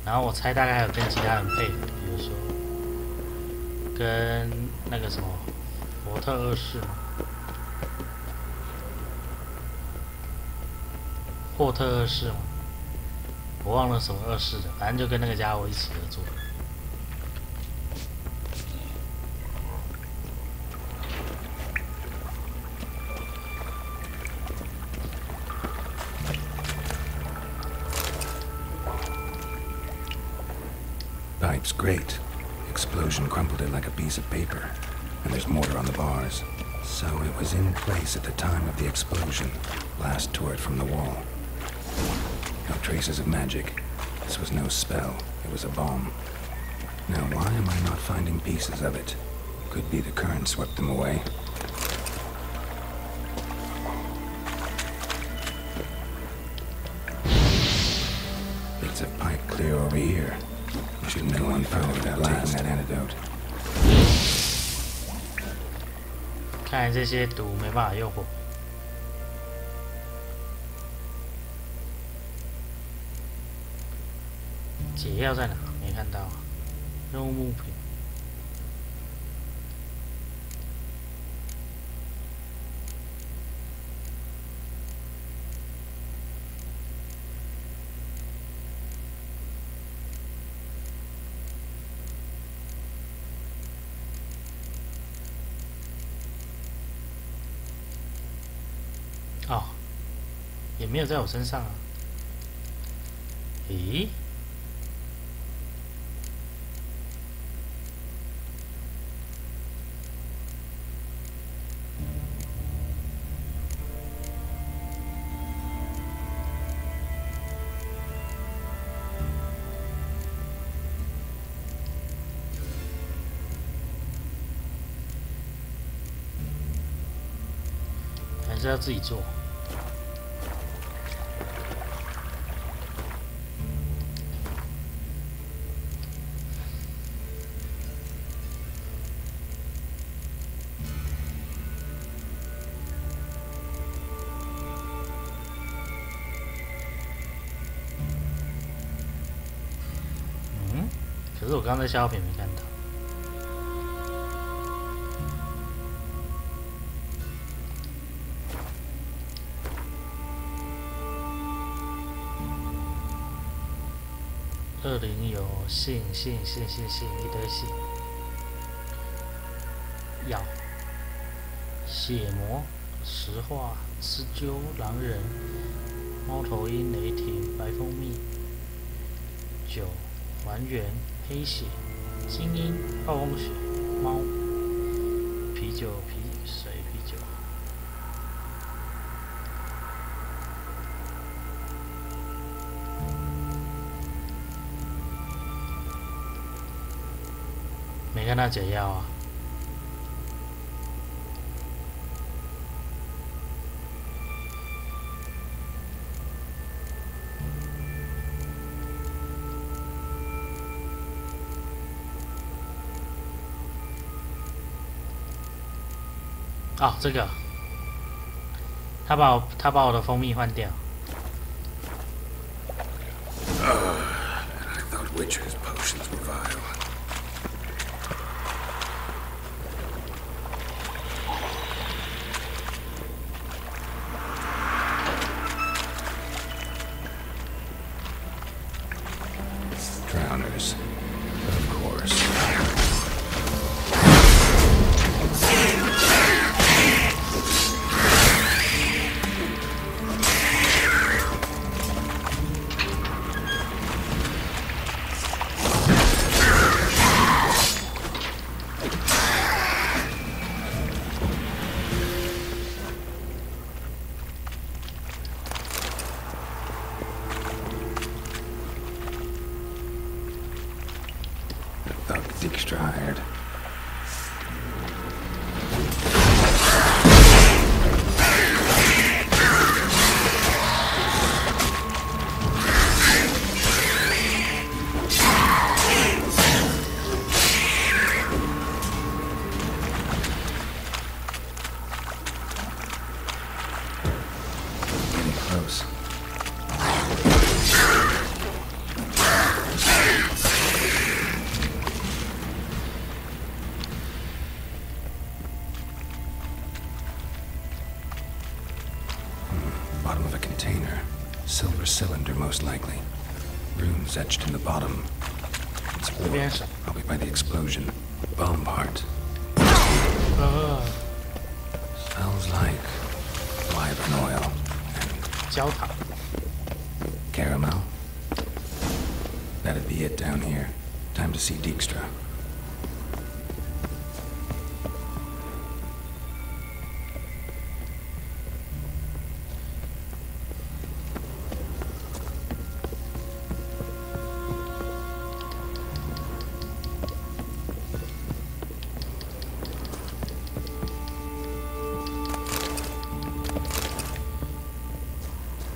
C: 然后我猜大概还有跟其他人配合，比如说跟那个什么福特二世嘛，霍特二世嘛，我忘了什么二世的，反正就跟那个家伙一起合作。
D: Pipe's great. Explosion crumpled it like a piece of paper. And there's mortar on the bars. So it was in place at the time of the explosion. Blast tore it from the wall. No traces of magic. This was no spell. It was a bomb. Now why am I not finding pieces of it? Could be the current swept them away. Bits of pipe clear over here. Should no one found without taking that antidote.
C: 看来这些毒没办法诱惑。解药在哪？没看到啊。任务物品。哦，也没有在我身上啊。咦？还是要自己做。可是我刚才消耗品没看到。20有信一堆信，药、血魔、石化、狮鹫、狼人、猫头鹰、雷霆、白蜂蜜、酒、还原、黑血、精英、暴风雪、猫、啤酒、水、啤酒。没看到解药啊！哦，这个，他把我的蜂蜜换掉。
D: I thought Witcher's potions were vile. Drowners, of course. Bottom of a container. Silver cylinder, most likely. Runes etched in the bottom. It's warped, probably by the explosion. Bomb part. Smells like wyvern oil and caramel. That'd be it down here. Time to see Dijkstra.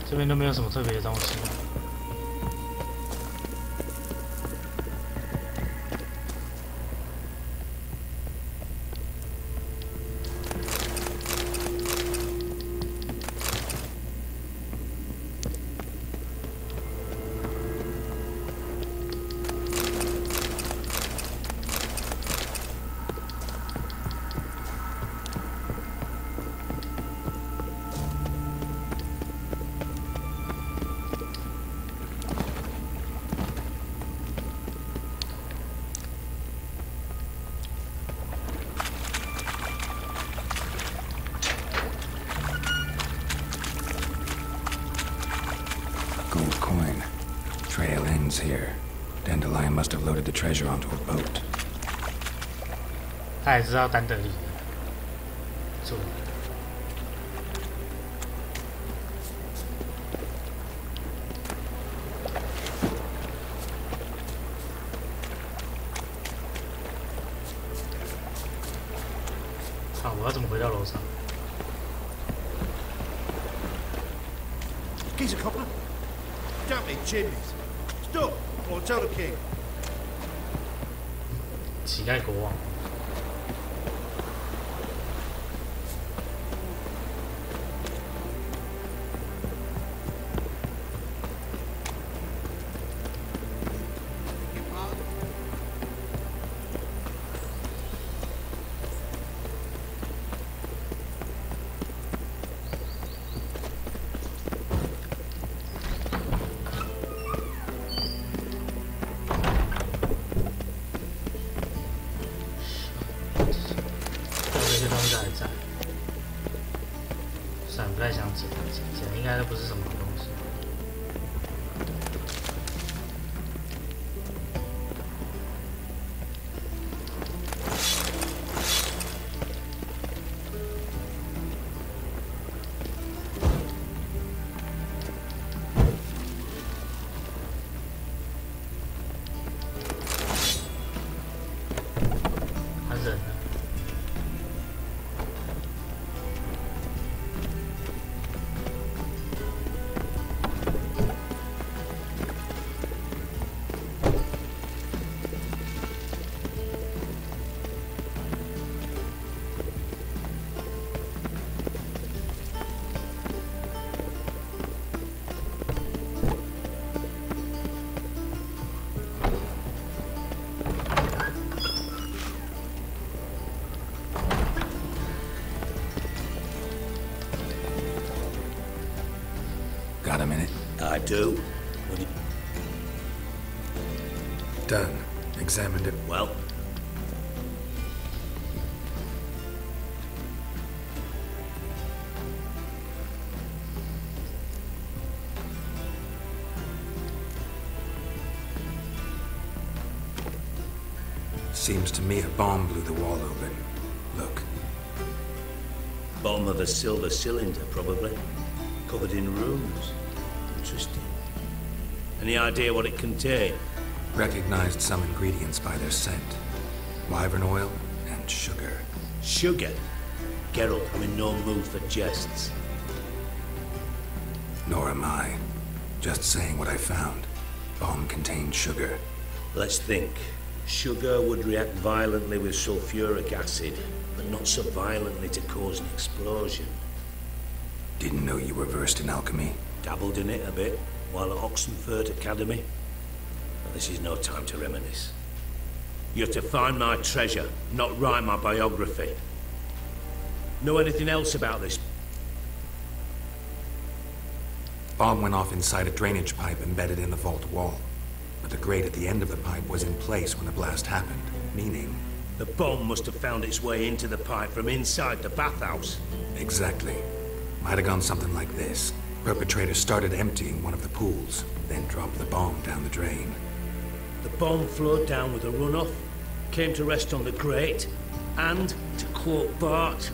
C: 这边都没有什么特别的东西。
D: Gold coin. Trail ends here. Dandelion must have loaded the treasure onto a boat.
C: 他也知道丹德利做。好，我要怎么回到楼上
F: He's a copper. Don't need chimneys. Stop, or tell the king.
C: 乞丐国王。算了，不太想捡，应该都不是什么好东西。他人呢？
D: Got a minute?
F: I do.
D: Done. Examined it.
F: Well?
D: Seems to me a bomb blew the wall open. Look.
F: Bottom of a silver cylinder, probably. Covered in runes. Interesting. Any idea what it contained?
D: Recognized some ingredients by their scent. Wyvern oil and sugar.
F: Sugar? Geralt, I'm in no mood for jests.
D: Nor am I. Just saying what I found. Bomb contained sugar.
F: Let's think. Sugar would react violently with sulfuric acid, but not so violently to cause an explosion.
D: Didn't know you were versed in alchemy.
F: Dabbled in it a bit while at Oxenford Academy. But this is no time to reminisce. You're to find my treasure, not write my biography. Know anything else about this?
D: Bomb went off inside a drainage pipe embedded in the vault wall. But the grate at the end of the pipe was in place when the blast happened, meaning...
F: The bomb must have found its way into the pipe from inside the bathhouse.
D: Exactly. Might have gone something like this. Perpetrator started emptying one of the pools, then dropped the bomb down the drain.
F: The bomb flowed down with a runoff, came to rest on the grate, and, to quote Bart,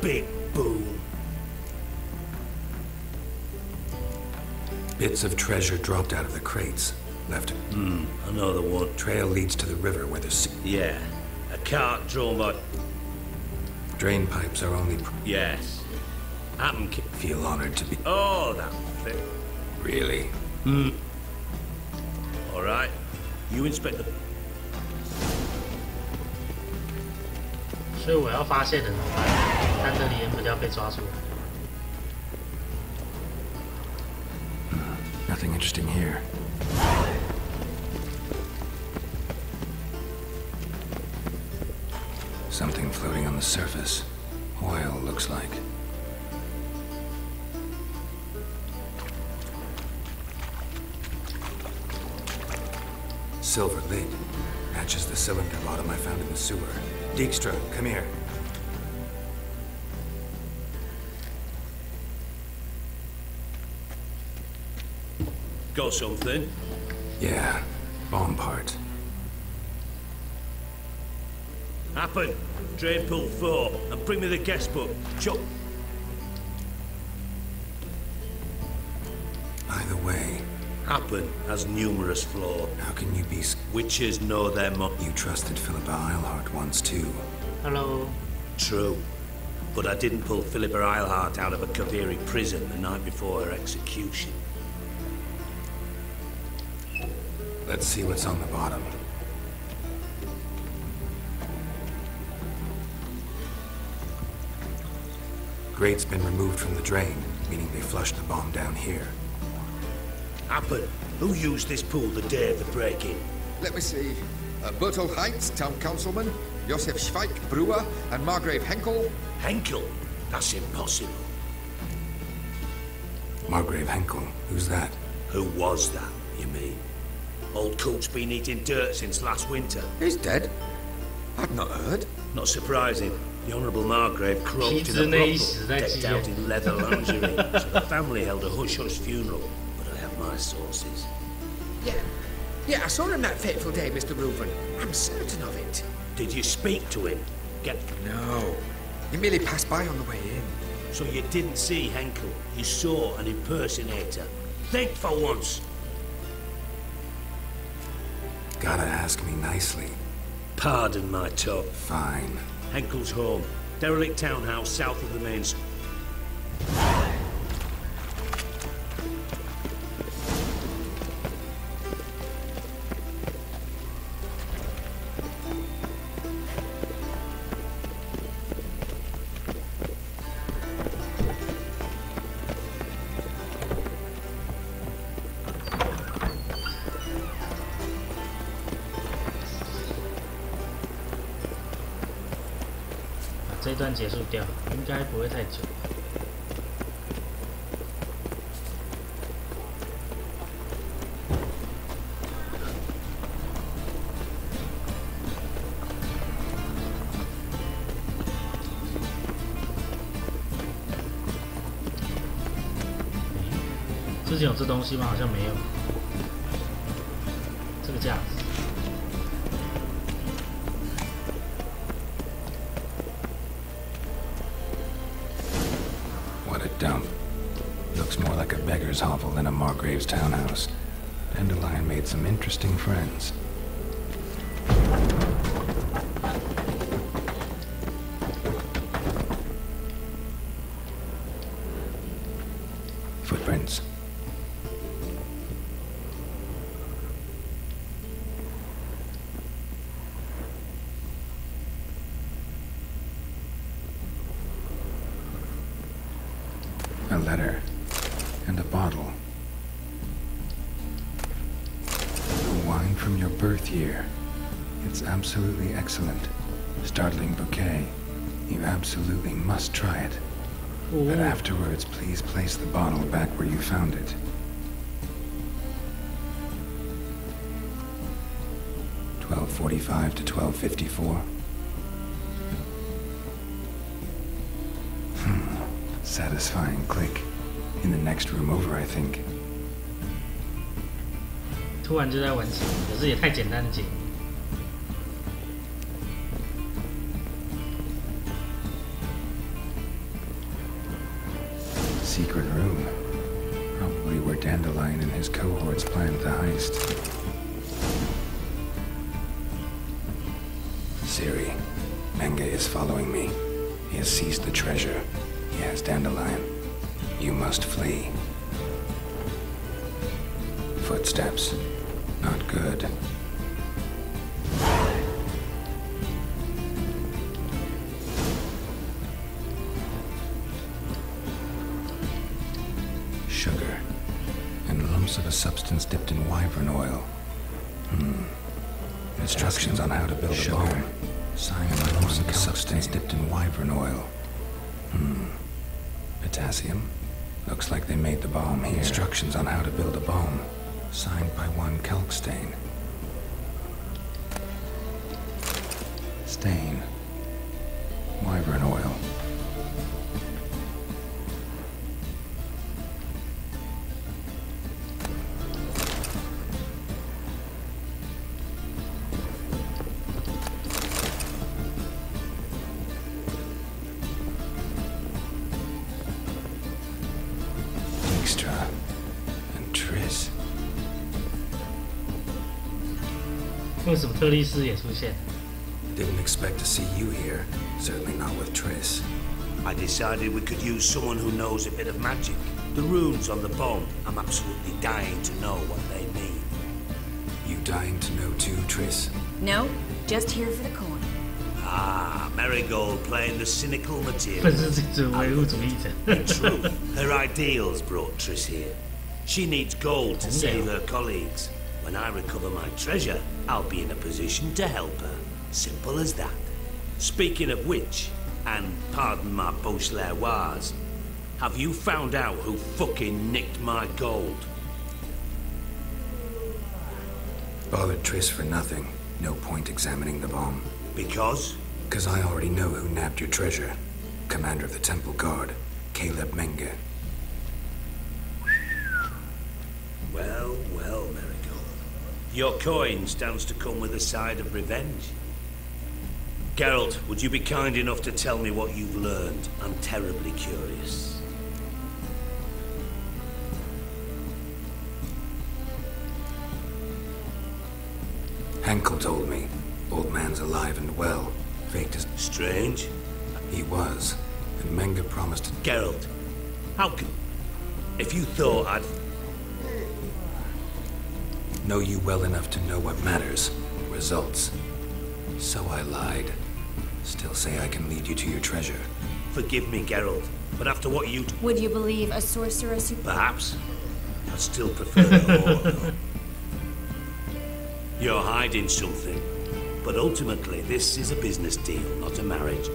F: big boom.
D: Bits of treasure dropped out of the crates. Left.
F: Another one.
D: Trail leads to the river where the...
F: Yeah. A cart drawn by...
D: Drain pipes are only...
F: Yes.
D: Feel honored to be...
F: Oh, that fit.
D: Really?
F: All right. You inspect the...
C: 所以我要发现人怎么办？丹德里恩不要被抓住。
D: Nothing interesting here. Something floating on the surface. Oil, looks like. Silver lid. Matches the cylinder bottom I found in the sewer. Dijkstra, come here.
F: Got something?
D: Yeah, bomb part.
F: Happen. Drain pool 4, and bring me the guest book. Chuck.
D: By the way...
F: Happen has numerous flaws.
D: How can you be...
F: Witches know their
D: You trusted Philippa Eilhart once too.
C: Hello.
F: True. But I didn't pull Philippa Eilhart out of a Kaviri prison the night before her execution.
D: Let's see what's on the bottom. Grate's been removed from the drain, meaning they flushed the bomb down here.
F: Happen. Who used this pool the day of the break-in?
K: Let me see. Bertolt Heinz, town councilman, Josef Schweik, brewer, and Margrave Henkel.
F: Henkel? That's impossible.
D: Margrave Henkel? Who's that?
F: Who was that, you mean? Old Coot's been eating dirt since last winter.
K: He's dead? I've not heard.
F: Not surprising. The Honourable Margrave croaked in a brothel, decked out in leather lingerie, so the family held a hush-hush funeral. But I have my sources.
K: Yeah, I saw him that fateful day, Mr. Reuven. I'm certain of it.
F: Did you speak to him?
K: No. He merely passed by on the way in.
F: So you didn't see Henkel? You saw an impersonator? Think for once!
D: Gotta ask me nicely.
F: Pardon my talk.
D: Fine.
F: Henkel's home. Derelict townhouse south of the main...
C: 这一段结束掉，应该不会太久。之前有这东西吗？好像没有。这个架子。
D: Dump. Looks more like a beggar's hovel than a Margrave's townhouse. Dandelion made some interesting friends. Footprints. A letter and a bottle. A wine from your birth year. It's absolutely excellent. Startling bouquet. You absolutely must try it. But afterwards, please place the bottle back where you found it. (12:45 to 12:54). Satisfying click. In the next room over, I think.
C: 突然就在完成，可是也太简单的解。
D: Secret room. Probably where Dandelion and his cohorts planned the heist. Siri, Menge is following me. He has seized the treasure. He has Dandelion. You must flee. Footsteps. Not good. Sugar. And lumps of a substance dipped in wyvern oil. Instructions on how to build a bomb. Sign and lumps of a substance dipped in wyvern oil. Potassium. Looks like they made the bomb here. Instructions on how to build a bomb. Signed by one Kalkstain. Stain. Wyvern oil. And Triss.
C: 为什么特丽斯也出现
D: Didn't expect to see you here. Certainly not with Triss.
F: I decided we could use someone who knows a bit of magic. The runes on the bomb, I'm absolutely dying to know what they mean.
D: You dying to know too, Triss?
M: No, just here for the coin.
F: Ah, Marigold playing the cynical
C: 本
F: material.
C: 身是这唯物主义者
F: In truth, her ideals brought Triss here. She needs gold to save her colleagues. When I recover my treasure, I'll be in a position to help her. Simple as that. Speaking of which, and pardon my Beauclervois, have you found out who fucking nicked my gold?
D: Bothered Triss for nothing. No point examining the bomb.
F: Because?
D: Because I already know who nabbed your treasure. Commander of the Temple Guard, Caleb Menge.
F: Well, well, Marigold. Your coin stands to come with a side of revenge. Geralt, would you be kind enough to tell me what you've learned? I'm terribly curious.
D: Henkel told me. Old man's alive and well. Faked his...
F: Strange.
D: He was. And Menge promised to...
F: Geralt, how can... If you thought I'd...
D: Know you well enough to know what matters. Results. So I lied. Still say I can lead you to your treasure.
F: Forgive me, Geralt, but after what you...
E: Would you believe a sorceress who...
F: Perhaps. I'd still prefer the whore. You're hiding something. But ultimately, this is a business deal, not a marriage.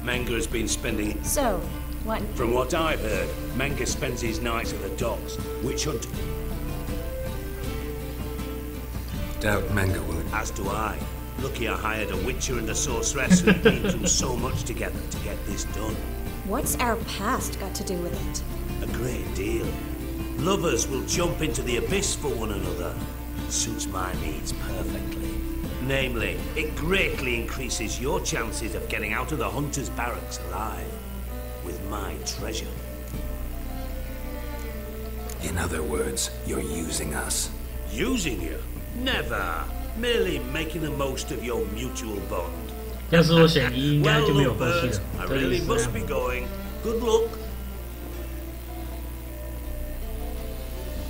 F: Menge has been spending...
E: So, what...
F: From what I've heard, Menge spends his nights at the docks, witch hunt...
D: Doubt Menge will...
F: As do I. Lucky I hired a witcher and a sorceress who've been through so much together to get this done.
E: What's our past got to do with it?
F: A great deal. Lovers will jump into the abyss for one another. Suits my needs perfectly. Namely, it greatly increases your chances of getting out of the hunter's barracks alive. With my treasure.
D: In other words, you're using us.
F: Using you? Never. Merely making the most of your mutual bond.
C: 要是我选一，应该就没有后续了。
F: I really must be going. Good luck.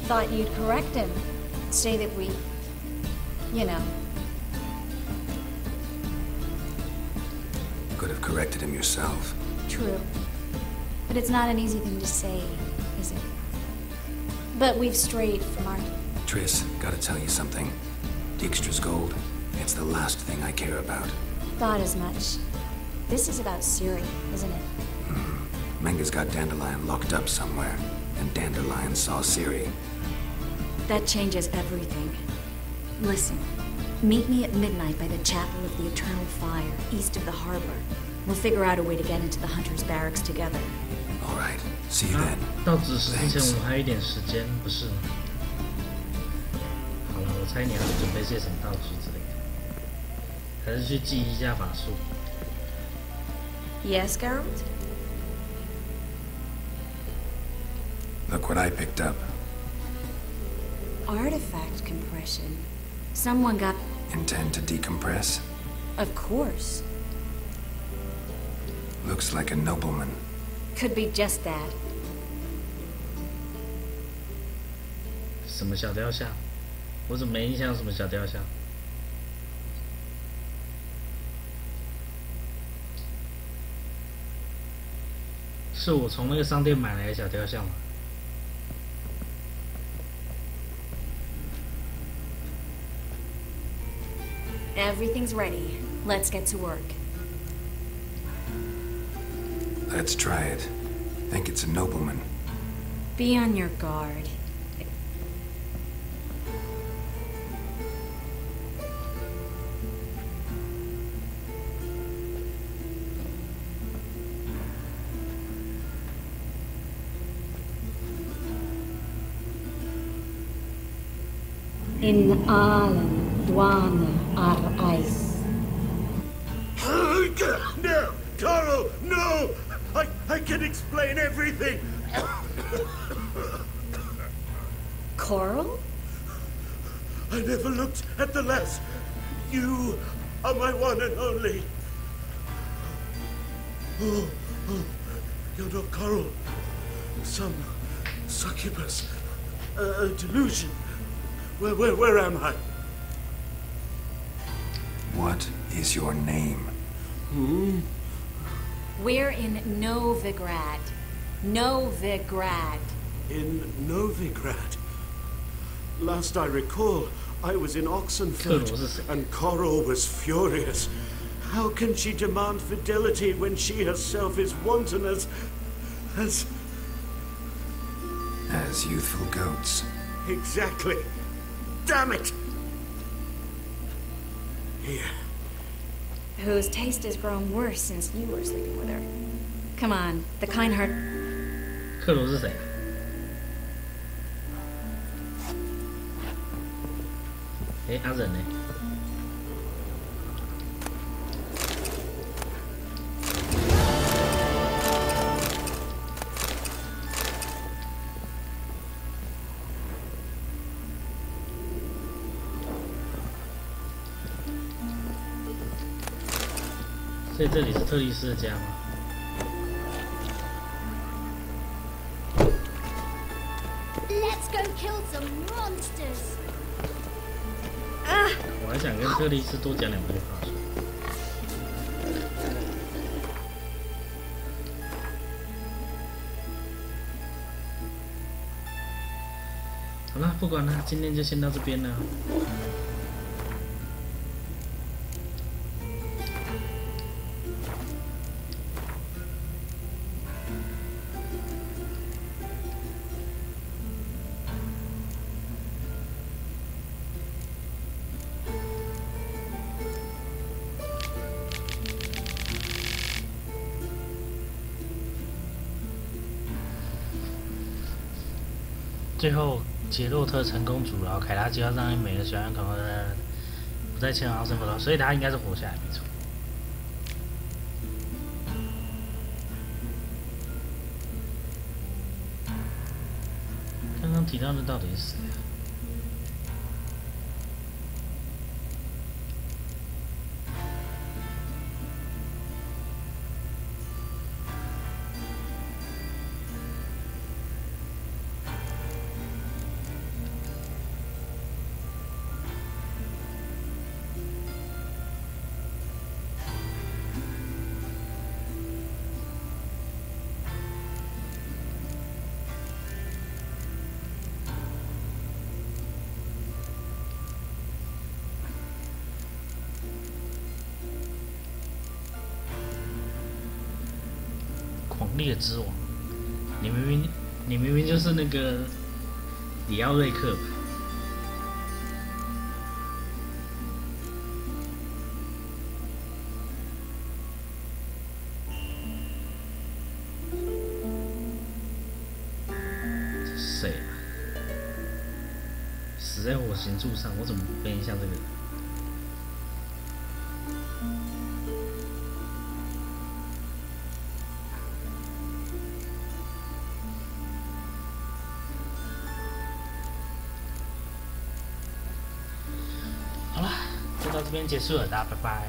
E: Thought you'd correct him. Say that we... You know.
D: Could have corrected him yourself.
E: True. But it's not an easy thing to say, is it? But we've strayed from our...
D: Triss, gotta tell you something. Dijkstra's gold, it's the last thing I care about.
E: Thought as much. This is about Ciri, isn't it?
D: Menga's got Dandelion locked up somewhere, and Dandelion saw Ciri.
Q: That changes everything. Listen, meet me at midnight by the Chapel of the Eternal Fire, east of the harbor. We'll figure out a way to get into the Hunter's barracks together.
D: All right, see you then.
C: 到指示之前我们还有一点时间，不是吗？好了，我猜你要准备些什么道具之类的，还是去记一下法术。
Q: Yes, Geralt?
D: Look what I picked up.
Q: Artifact compression. Someone got...
D: Intend to decompress?
Q: Of course.
D: Looks like a nobleman.
Q: Could be just that.
C: 什么小雕像？我怎么没印象什么小雕像？是我从那个商店买来的小雕像吗？
Q: Everything's ready. Let's get to work.
D: Let's try it. Think it's a nobleman.
Q: Be on your guard.
I: In Alan, Dwana, ar Ice.
F: No! Carl, no! I can explain everything!
Q: Coral?
F: I never looked at the lass. You are my one and only. Oh, you're not Coral. Some succubus. A delusion. Where am I?
D: What is your name?
Q: We're in Novigrad. Novigrad.
F: In Novigrad? Last I recall, I was in Oxenfurt, and Coral was furious. How can she demand fidelity when she herself is wanton as
D: youthful goats.
F: Exactly. Damn it! Here.
Q: Whose taste has grown worse since you were sleeping with her. Come on, the kind heart.
C: 克罗是谁？哎，阿忍呢？所以这里是特丽斯的家吗？
R: Let's go kill some monsters.
C: 我还想跟特丽斯多讲两句话。好了，不管了，今天就先到这边了。最后，杰洛特成功阻挠凯拉计划让每个小羊可能不再前往奥森佛头，所以他应该是活下来，没错。刚刚提到的到底是谁啊？烈之王，你明明就是那个里奥瑞克吧？这谁啊？死在火星柱上，我怎么不印象这个人？好了，就到这边结束了，大家拜拜。